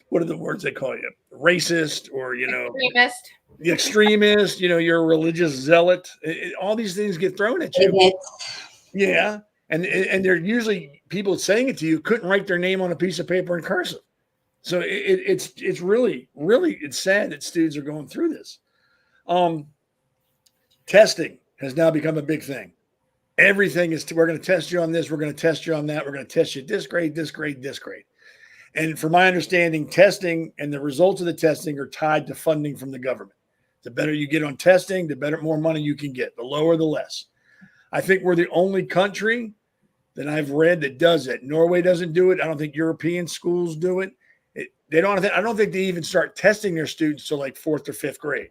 what are the words they call you? Racist or, Extremist. The extremist, you're a religious zealot. All these things get thrown at you. Yeah. And they're usually people saying it to you couldn't write their name on a piece of paper in cursive. So it's really, really, it's sad that students are going through this. Testing has now become a big thing. Everything is, we're going to test you on this. We're going to test you on that. We're going to test you this grade, this grade, this grade. And from my understanding, testing and the results of the testing are tied to funding from the government. The better you get on testing, the more money you can get. The lower, the less. I think we're the only country that I've read that does it. Norway doesn't do it. I don't think European schools do it. I don't think they even start testing their students till like 4th or 5th grade.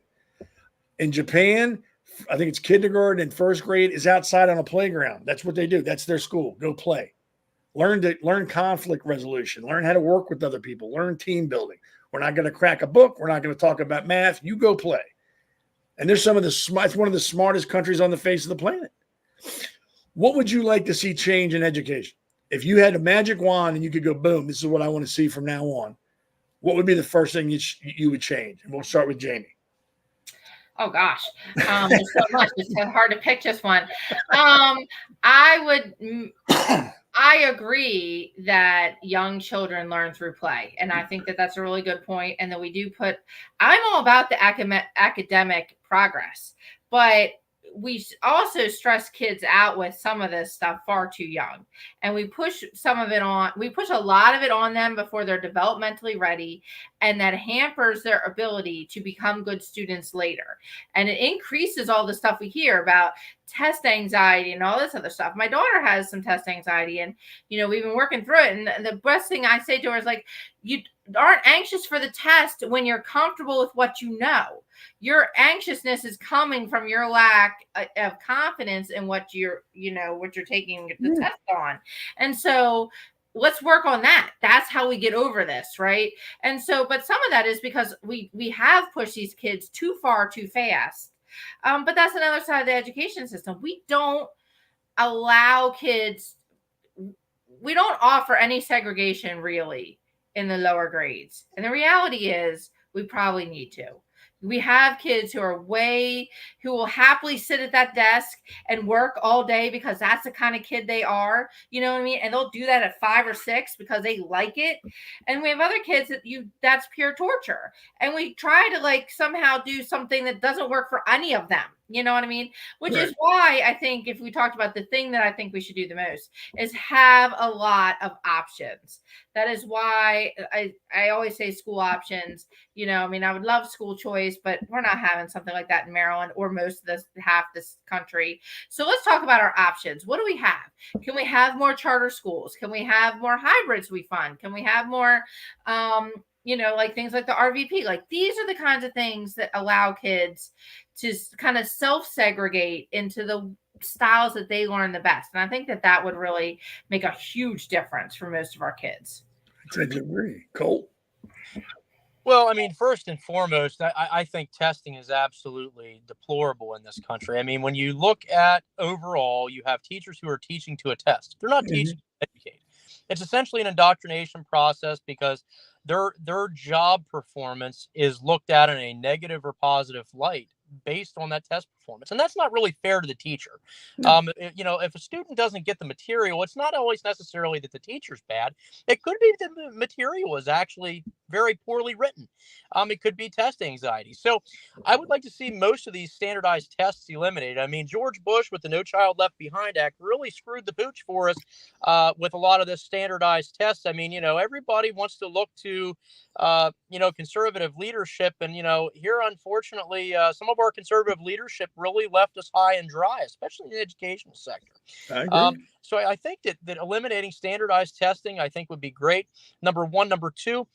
In Japan, I think it's kindergarten and 1st grade is outside on a playground. That's what they do. That's their school. Go play. Learn conflict resolution. Learn how to work with other people. Learn team building. We're not going to crack a book. We're not going to talk about math. You go play. And there's it's one of the smartest countries on the face of the planet. What would you like to see change in education? If you had a magic wand and you could go, boom, this is what I want to see from now on, what would be the first thing you would change? And we'll start with Jamie. Oh gosh, there's so much. It's so hard to pick just one. I agree that young children learn through play, and I think that that's a really good point. And that we do I'm all about the academic progress, but we also stress kids out with some of this stuff far too young, and we push a lot of it on them before they're developmentally ready, and that hampers their ability to become good students later. And it increases all the stuff we hear about test anxiety and all this other stuff. My daughter has some test anxiety, and we've been working through it. And the best thing I say to her is like, you aren't anxious for the test when you're comfortable with what you know. Your anxiousness is coming from your lack of confidence in what you're taking the test on. And so let's work on that. That's how we get over this, right? And so, but some of that is because we have pushed these kids too far too fast. But that's another side of the education system. We don't allow kids, we don't offer any segregation really in the lower grades. And the reality is we probably need to. We have kids who will happily sit at that desk and work all day because that's the kind of kid they are, you know what I mean? And they'll do that at 5 or 6 because they like it. And we have other kids that's pure torture. And we try to like somehow do something that doesn't work for any of them. You know what I mean? Which Right. is why I think if we talked about the thing that I think we should do the most is have a lot of options. That is why I always say school options. You know, I mean, I would love school choice, but we're not having something like that in Maryland or most of half this country. So let's talk about our options. What do we have? Can we have more charter schools? Can we have more hybrids we fund? Can we have more, like things like the RVP? Like these are the kinds of things that allow kids to kind of self-segregate into the styles that they learn the best. And I think that would really make a huge difference for most of our kids. I tend to agree. Colt? Well, I mean, first and foremost, I think testing is absolutely deplorable in this country. I mean, when you look at overall, you have teachers who are teaching to a test. They're not teaching to educate. It's essentially an indoctrination process because their job performance is looked at in a negative or positive light based on that test performance. And that's not really fair to the teacher. If a student doesn't get the material, it's not always necessarily that the teacher's bad. It could be that the material was actually very poorly written. It could be test anxiety. So I would like to see most of these standardized tests eliminated. I mean, George Bush with the No Child Left Behind Act really screwed the pooch for us with a lot of this standardized tests. I mean, everybody wants to look to conservative leadership. And, here, unfortunately, some of our conservative leadership really left us high and dry, especially in the educational sector. I agree. So I think that eliminating standardized testing, I think would be great. Number one. Number two,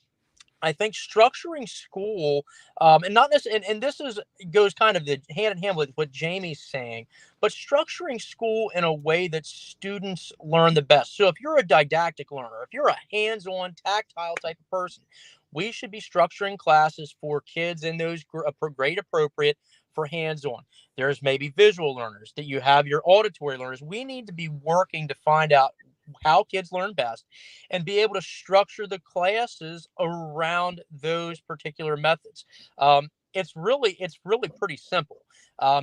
I think structuring school, and not this, and this goes kind of hand in hand with what Jamie's saying, but structuring school in a way that students learn the best. So if you're a didactic learner, if you're a hands-on, tactile type of person, we should be structuring classes for kids in those grade appropriate for hands-on. There's maybe visual learners, that you have your auditory learners. We need to be working to find out how kids learn best and be able to structure the classes around those particular methods. It's really pretty simple.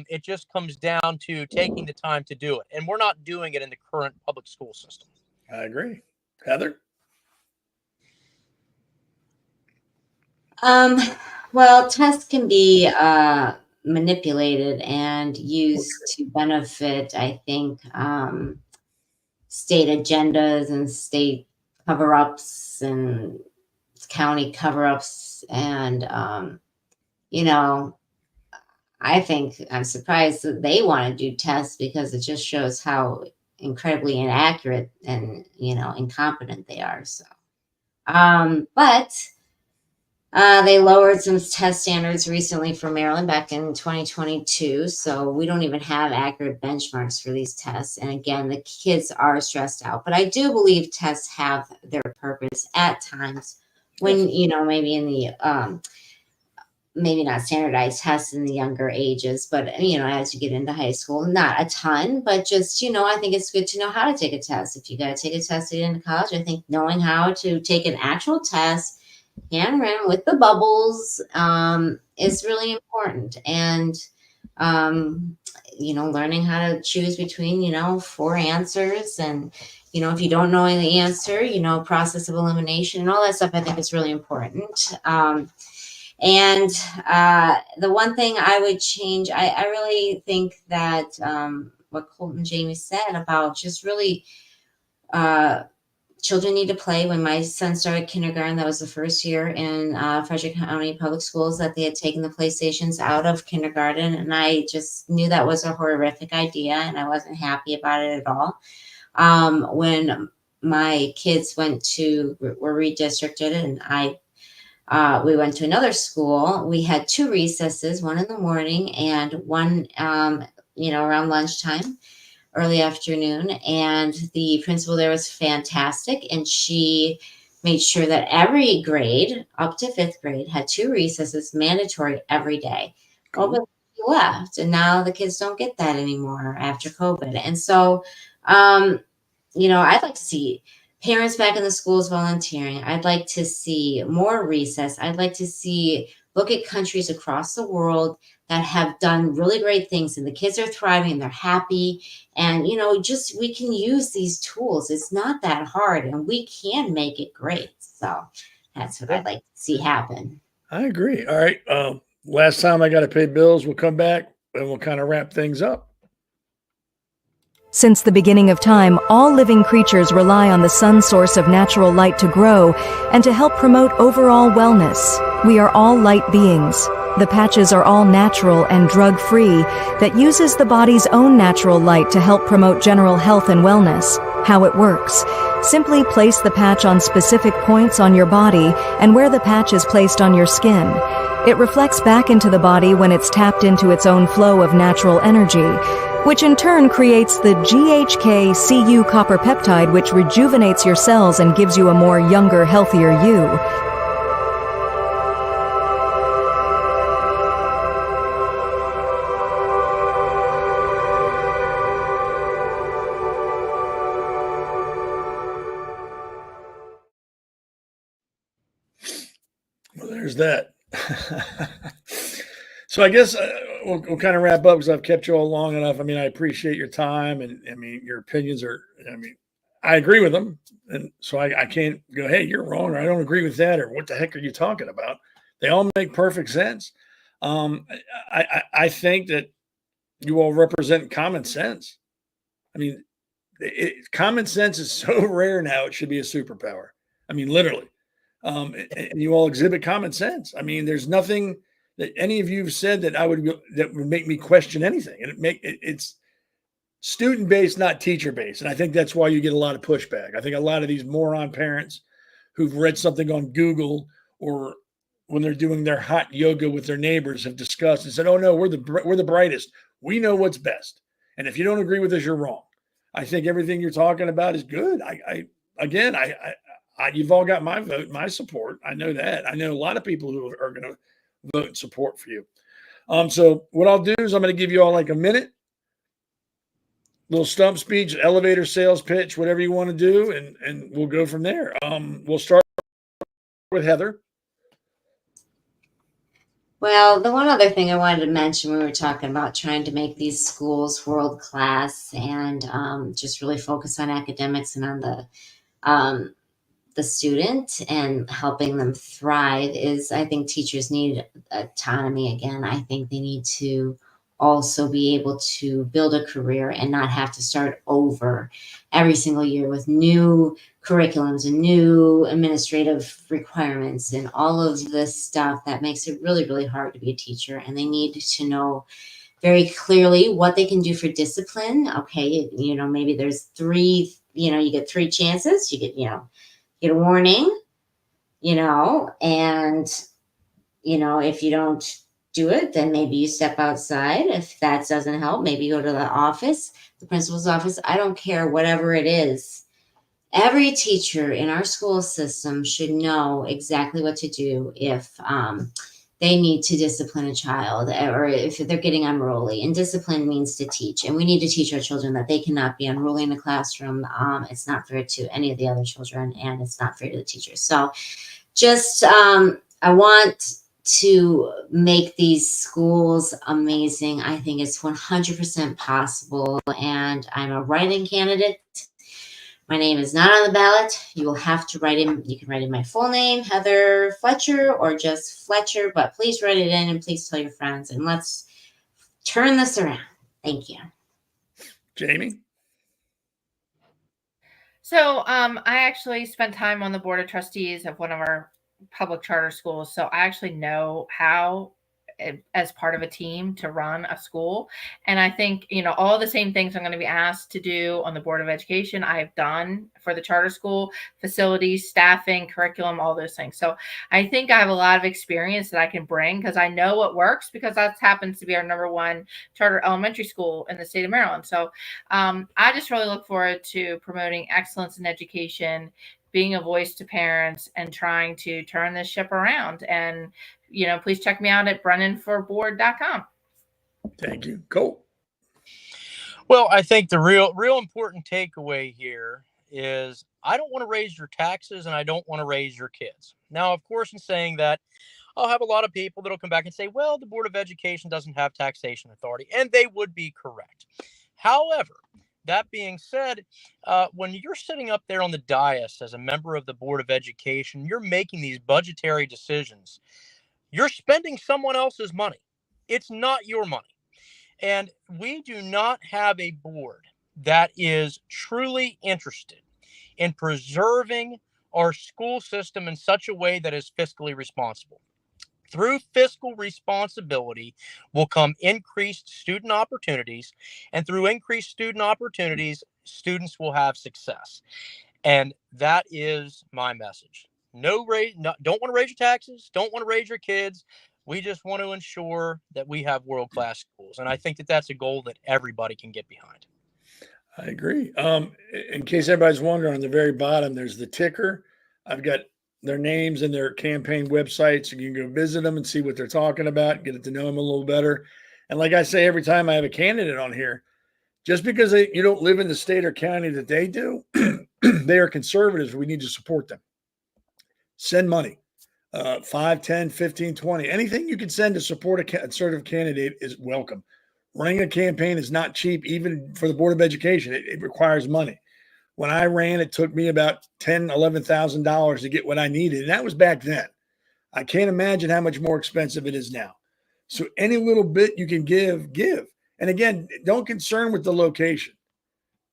It just comes down to taking the time to do it. And we're not doing it in the current public school system. I agree. Heather? Well, tests can be manipulated and used to benefit, I think, state agendas and state cover-ups and county cover-ups. And, I think I'm surprised that they want to do tests because it just shows how incredibly inaccurate and, incompetent they are. So, but they lowered some test standards recently for Maryland back in 2022. So we don't even have accurate benchmarks for these tests. And again, the kids are stressed out. But I do believe tests have their purpose at times when, maybe in the, maybe not standardized tests in the younger ages, but, as you get into high school, not a ton, but just, I think it's good to know how to take a test. If you got to take a test to get into college, I think knowing how to take an actual test handwritten with the bubbles is really important. And, learning how to choose between, 4 answers. And, if you don't know the answer, process of elimination and all that stuff, I think is really important. And the one thing I would change, I really think that what Colt and Jamie said about just really children need to play. When my son started kindergarten, that was the first year in Frederick County Public Schools that they had taken the PlayStations out of kindergarten. And I just knew that was a horrific idea and I wasn't happy about it at all. When my kids were redistricted and we went to another school, we had 2 recesses, one in the morning and one, around lunchtime, early afternoon, and the principal there was fantastic, and she made sure that every grade up to 5th grade had 2 recesses mandatory every day. Well, but she left, and now the kids don't get that anymore after COVID. And so, I'd like to see parents back in the schools volunteering. I'd like to see more recess. I'd like to look at countries across the world that have done really great things, and the kids are thriving and they're happy. And, just we can use these tools. It's not that hard, and we can make it great. So that's what I'd like to see happen. I agree. All right. Last time I got to pay bills. We'll come back and we'll kind of wrap things up. Since the beginning of time, all living creatures rely on the sun source of natural light to grow and to help promote overall wellness. We are all light beings. The patches are all natural and drug-free that uses the body's own natural light to help promote general health and wellness. How it works. Simply place the patch on specific points on your body and where the patch is placed on your skin. It reflects back into the body when it's tapped into its own flow of natural energy, which in turn creates the GHK-Cu copper peptide, which rejuvenates your cells and gives you a more younger, healthier you. Well, there's that. So I guess we'll kind of wrap up because I've kept you all long enough. I mean, I appreciate your time, and I mean, your opinions are, I agree with them. And so I can't go, hey, you're wrong, or I don't agree with that, or what the heck are you talking about? They all make perfect sense. I think that you all represent common sense. I mean, common sense is so rare now, it should be a superpower. I mean, literally. And you all exhibit common sense. I mean, there's nothing that any of you have said that that would make me question anything. And it's student based, not teacher based. And I think that's why you get a lot of pushback. I think a lot of these moron parents who've read something on Google, or when they're doing their hot yoga with their neighbors, have discussed and said, "Oh no, we're the brightest. We know what's best. And if you don't agree with us, you're wrong." I think everything you're talking about is good. You've all got my vote, my support. I know that. I know a lot of people who are going to vote and support for you. So what I'll do is I'm going to give you all like a minute, little stump speech, elevator sales pitch, whatever you want to do, and we'll go from there. We'll start with Heather. Well, the one other thing I wanted to mention, we were talking about trying to make these schools world class and just really focus on academics and on the student and helping them thrive, is I think teachers need autonomy again. I think they need to also be able to build a career and not have to start over every single year with new curriculums and new administrative requirements and all of this stuff that makes it really, really hard to be a teacher. And they need to know very clearly what they can do for discipline. Okay, maybe there's 3, you get 3 chances. You get a warning, and, if you don't do it, then maybe you step outside. If that doesn't help, maybe you go to the office, the principal's office. I don't care, whatever it is. Every teacher in our school system should know exactly what to do if they need to discipline a child, or if they're getting unruly. And discipline means to teach. And we need to teach our children that they cannot be unruly in the classroom. It's not fair to any of the other children, and it's not fair to the teachers. So just I want to make these schools amazing. I think it's 100% possible. And I'm a write-in candidate. My name is not on the ballot. You will have to write in. You can write in my full name, Heather Fletcher, or just Fletcher, but please write it in and please tell your friends, and let's turn this around. Thank you. Jamie? So I actually spent time on the board of trustees of one of our public charter schools. So I actually know how as part of a team to run a school. And I think, all the same things I'm going to be asked to do on the Board of Education, I've done for the charter school: facilities, staffing, curriculum, all those things. So I think I have a lot of experience that I can bring, because I know what works, because that happens to be our #1 charter elementary school in the state of Maryland. So I just really look forward to promoting excellence in education, being a voice to parents, and trying to turn this ship around. And, please check me out at brennanforboard.com. Thank you. Cool. Well, I think the real important takeaway here is I don't want to raise your taxes and I don't want to raise your kids. Now, of course, in saying that, I'll have a lot of people that'll come back and say, well, the Board of Education doesn't have taxation authority, and they would be correct. However, that being said, when you're sitting up there on the dais as a member of the Board of Education, you're making these budgetary decisions. You're spending someone else's money. It's not your money. And we do not have a board that is truly interested in preserving our school system in such a way that is fiscally responsible. Through fiscal responsibility will come increased student opportunities, and through increased student opportunities, students will have success. And that is my message. Don't want to raise your taxes, don't want to raise your kids. We just want to ensure that we have world-class schools. And I think that that's a goal that everybody can get behind. I agree. In case everybody's wondering, on the very bottom, there's the ticker. I've got their names and their campaign websites. You can go visit them and see what they're talking about, get to know them a little better. And like I say, every time I have a candidate on here, just because you don't live in the state or county that they do, they are conservatives. We need to support them. Send money. 5, 10, 15, 20. Anything you can send to support a conservative candidate is welcome. Running a campaign is not cheap, even for the Board of Education. It requires money. When I ran, it took me about $10,000, $11,000 to get what I needed. And that was back then. I can't imagine how much more expensive it is now. So any little bit you can give. And again, don't concern with the location.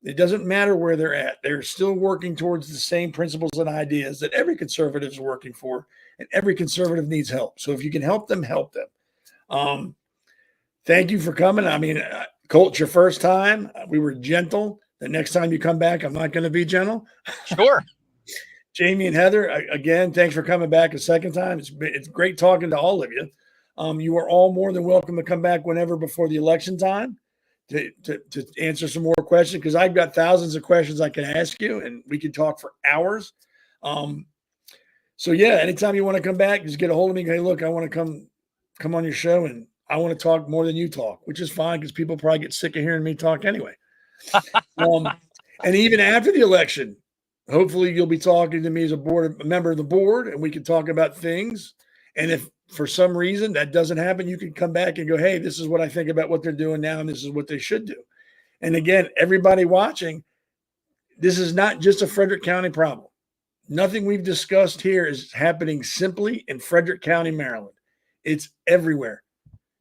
It doesn't matter where they're at. They're still working towards the same principles and ideas that every conservative is working for, and every conservative needs help. So if you can help them, help them. Thank you for coming. I mean, Colt, it's your first time. We were gentle. The next time you come back, I'm not going to be gentle. Sure. Jamie and Heather, again, thanks for coming back a second time. It's great talking to all of you. You are all more than welcome to come back whenever before the election time to answer some more questions, because I've got thousands of questions I can ask you, and we can talk for hours. So yeah, anytime you want to come back, just get a hold of me. Hey, look, I want to come on your show, and I want to talk more than you talk, which is fine, because people probably get sick of hearing me talk anyway. And even after the election, hopefully you'll be talking to me as a member of the board, and we can talk about things. And if for some reason that doesn't happen, you can come back and go, hey, this is what I think about what they're doing now, and this is what they should do. And again, everybody watching, this is not just a Frederick County problem. Nothing we've discussed here is happening simply in Frederick County, Maryland. It's everywhere.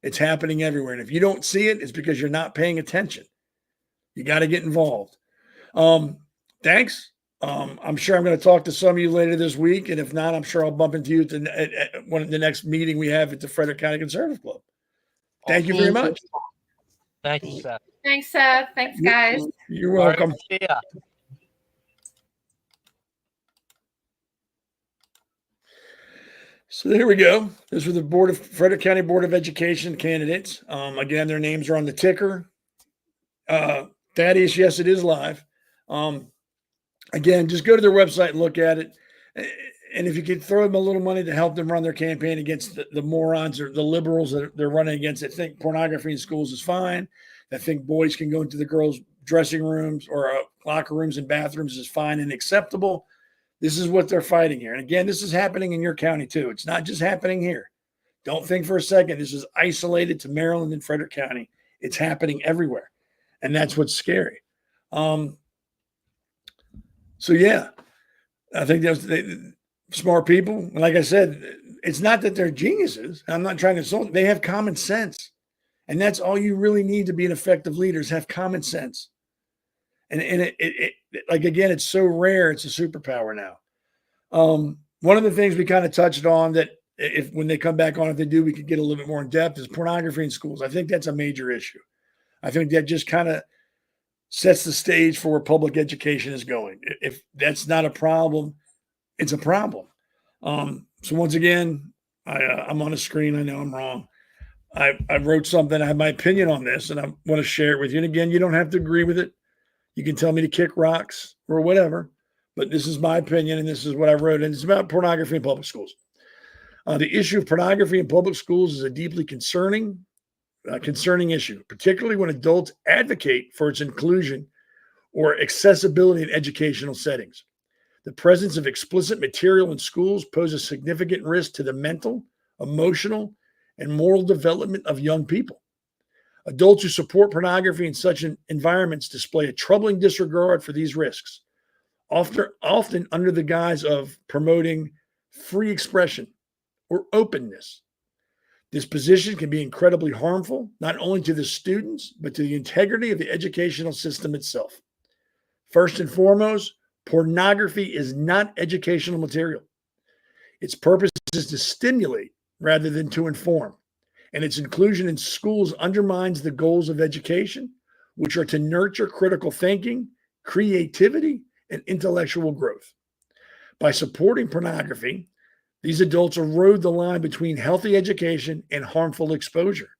It's happening everywhere. And if you don't see it, it's because you're not paying attention. You got to get involved. Thanks. I'm sure I'm going to talk to some of you later this week. And if not, I'm sure I'll bump into you at one of the next meeting we have at the Frederick County Conservative Club. Thank you very much. Thank you, Seth. Thanks, Seth. Thanks, guys. You're welcome. All right, yeah. So there we go. Those were the Frederick County Board of Education candidates. Again, their names are on the ticker. Thaddeus, yes, it is live. Again, just go to their website and look at it. And if you could throw them a little money to help them run their campaign against the morons or the liberals that they're running against, I think pornography in schools is fine. I think boys can go into the girls' dressing rooms or locker rooms and bathrooms is fine and acceptable. This is what they're fighting here. And again, this is happening in your county too. It's not just happening here. Don't think for a second this is isolated to Maryland and Frederick County. It's happening everywhere. And that's what's scary. So yeah, I think that's smart people. And like I said, it's not that they're geniuses. I'm not trying to insult them. They have common sense. And that's all you really need to be an effective leader is have common sense. And it like, again, it's so rare. It's a superpower now. One of the things we kind of touched on that if when they come back on, if they do, we could get a little bit more in depth, is pornography in schools. I think that's a major issue. I think that just kind of sets the stage for where public education is going. If that's not a problem, it's a problem. So once again, I'm on a screen. I know I'm wrong. I wrote something. I have my opinion on this, and I want to share it with you. And again, you don't have to agree with it. You can tell me to kick rocks or whatever, but this is my opinion, and this is what I wrote. And it's about pornography in public schools. The issue of pornography in public schools is a deeply concerning issue, particularly when adults advocate for its inclusion or accessibility in educational settings. The presence of explicit material in schools poses significant risk to the mental, emotional, and moral development of young people. Adults who support pornography in such environments display a troubling disregard for these risks, often under the guise of promoting free expression or openness. This position can be incredibly harmful, not only to the students, but to the integrity of the educational system itself. First and foremost, pornography is not educational material. Its purpose is to stimulate rather than to inform, and its inclusion in schools undermines the goals of education, which are to nurture critical thinking, creativity, and intellectual growth. By supporting pornography, these adults erode the line between healthy education and harmful exposure,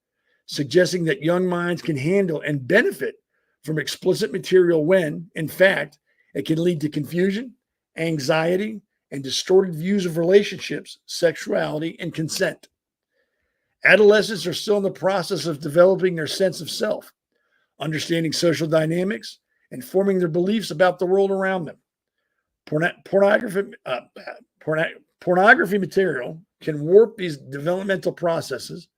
suggesting that young minds can handle and benefit from explicit material when, in fact, it can lead to confusion, anxiety, and distorted views of relationships, sexuality, and consent. Adolescents are still in the process of developing their sense of self, understanding social dynamics, and forming their beliefs about the world around them. Pornography material can warp these developmental processes,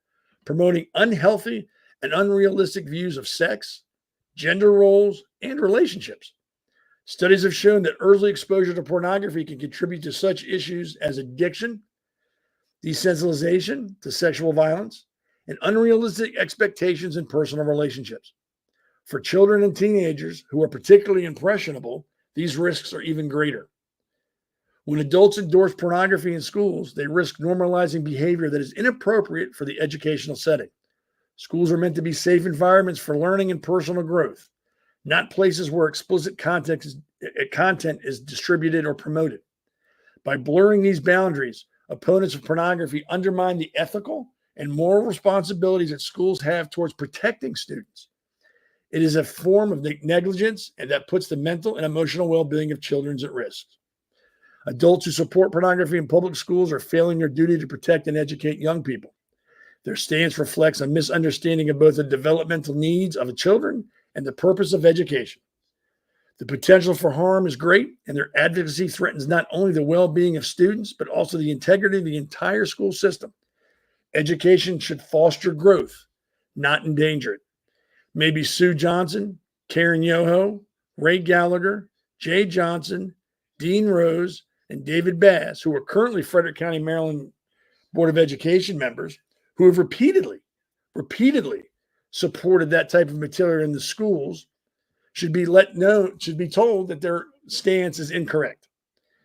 promoting unhealthy and unrealistic views of sex, gender roles, and relationships. Studies have shown that early exposure to pornography can contribute to such issues as addiction, desensitization to sexual violence, and unrealistic expectations in personal relationships. For children and teenagers who are particularly impressionable, these risks are even greater. When adults endorse pornography in schools, they risk normalizing behavior that is inappropriate for the educational setting. Schools are meant to be safe environments for learning and personal growth, not places where explicit content is distributed or promoted. By blurring these boundaries, opponents of pornography undermine the ethical and moral responsibilities that schools have towards protecting students. It is a form of negligence, and that puts the mental and emotional well-being of children at risk. Adults who support pornography in public schools are failing their duty to protect and educate young people. Their stance reflects a misunderstanding of both the developmental needs of the children and the purpose of education. The potential for harm is great, and their advocacy threatens not only the well-being of students, but also the integrity of the entire school system. Education should foster growth, not endanger it. Maybe Sue Johnson, Karen Yoho, Ray Gallagher, Jay Johnson, Dean Rose, and David Bass, who are currently Frederick County, Maryland Board of Education members, who have repeatedly supported that type of material in the schools, should be told that their stance is incorrect.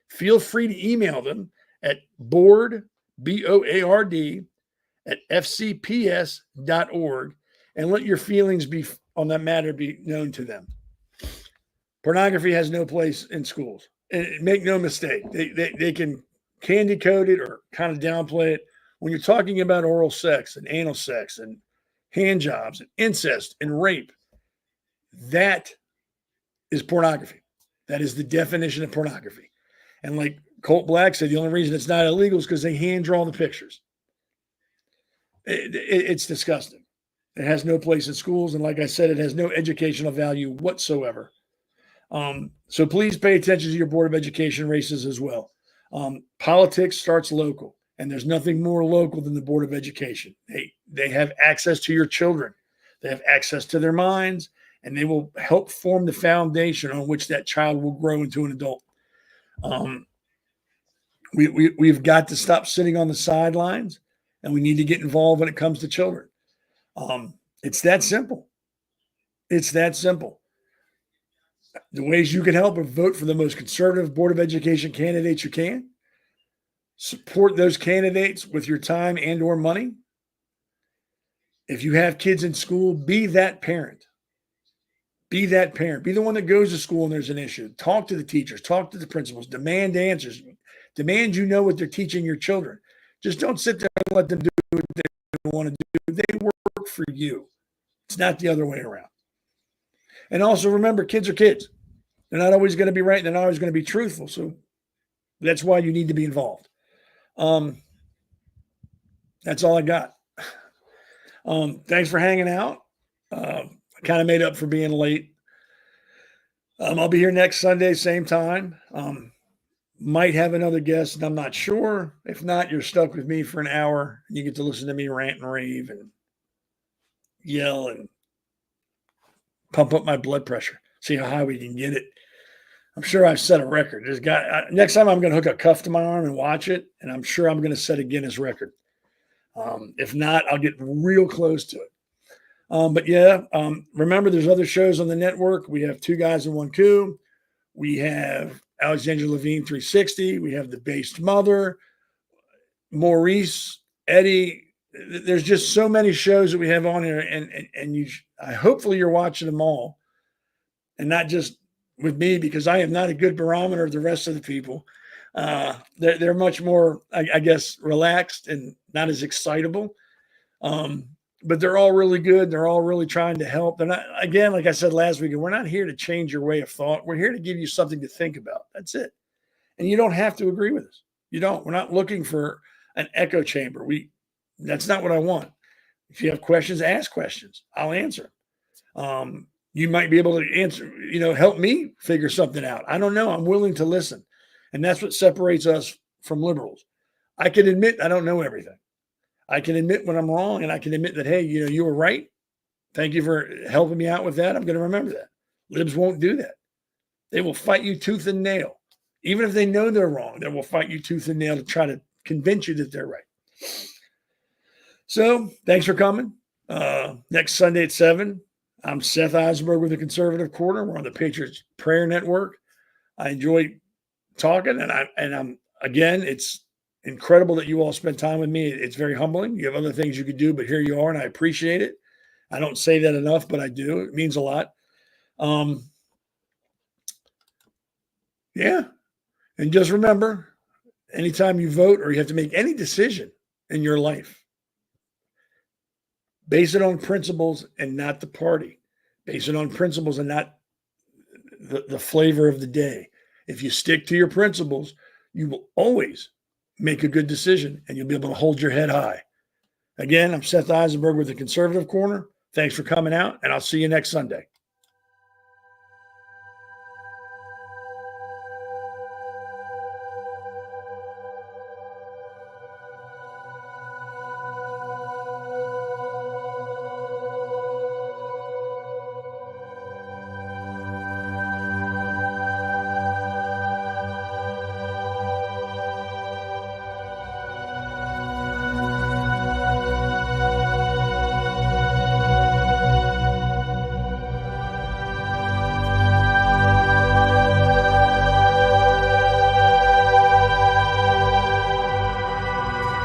Feel free to email them at board, BOARD, at fcps.org, and let your feelings on that matter be known to them. Pornography has no place in schools. And make no mistake, they can candy coat it or kind of downplay it. When you're talking about oral sex and anal sex and hand jobs and incest and rape, that is pornography. That is the definition of pornography. And like Colt Black said, the only reason it's not illegal is because they hand draw the pictures. It's disgusting. It has no place in schools. And like I said, it has no educational value whatsoever. So please pay attention to your Board of Education races as well. Politics starts local, and there's nothing more local than the Board of Education. They have access to your children. They have access to their minds, and they will help form the foundation on which that child will grow into an adult. We've got to stop sitting on the sidelines, and we need to get involved when it comes to children. It's that simple. It's that simple. The ways you can help are vote for the most conservative Board of Education candidates you can. Support those candidates with your time and or money. If you have kids in school, be that parent. Be that parent. Be the one that goes to school and there's an issue. Talk to the teachers. Talk to the principals. Demand answers. Demand you know what they're teaching your children. Just don't sit there and let them do what they want to do. They work for you. It's not the other way around. And also remember, kids are kids. They're not always going to be right. They're not always going to be truthful. So that's why you need to be involved. That's all I got. Thanks for hanging out. I kind of made up for being late. I'll be here next Sunday, same time. Might have another guest, and I'm not sure. If not, you're stuck with me for an hour. You get to listen to me rant and rave and yell and pump up my blood pressure. See how high we can get it. I'm sure I've set a record. Next time I'm going to hook a cuff to my arm and watch it, and I'm sure I'm going to set a Guinness record. If not, I'll get real close to it. But yeah, remember there's other shows on the network. We have Two Guys and One Coup. We have Alexandra Levine 360. We have The Based Mother, Maurice, Eddie. There's just so many shows that we have on here, and hopefully you're watching them all, and not just with me, because I am not a good barometer of the rest of the people. They're much more, I guess, relaxed and not as excitable. But they're all really good. They're all really trying to help. They're not, again, like I said last week, we're not here to change your way of thought. We're here to give you something to think about. That's it. And you don't have to agree with us. You don't. We're not looking for an echo chamber. That's not what I want. If you have questions, ask questions. I'll answer. You might be able to answer, help me figure something out. I don't know. I'm willing to listen. And that's what separates us from liberals. I can admit I don't know everything. I can admit when I'm wrong, and I can admit that, hey, you were right. Thank you for helping me out with that. I'm going to remember that. Libs won't do that. They will fight you tooth and nail. Even if they know they're wrong, they will fight you tooth and nail to try to convince you that they're right. So thanks for coming. Next Sunday at 7, I'm Seth Eisenberg with the Conservative Corner. We're on the Patriots Prayer Network. I enjoy talking, and I'm again, it's incredible that you all spend time with me. It's very humbling. You have other things you could do, but here you are, and I appreciate it. I don't say that enough, but I do. It means a lot. Yeah. And just remember, anytime you vote or you have to make any decision in your life, base it on principles and not the party. Base it on principles and not the flavor of the day. If you stick to your principles, you will always make a good decision, and you'll be able to hold your head high. Again, I'm Seth Eisenberg with the Conservative Corner. Thanks for coming out, and I'll see you next Sunday.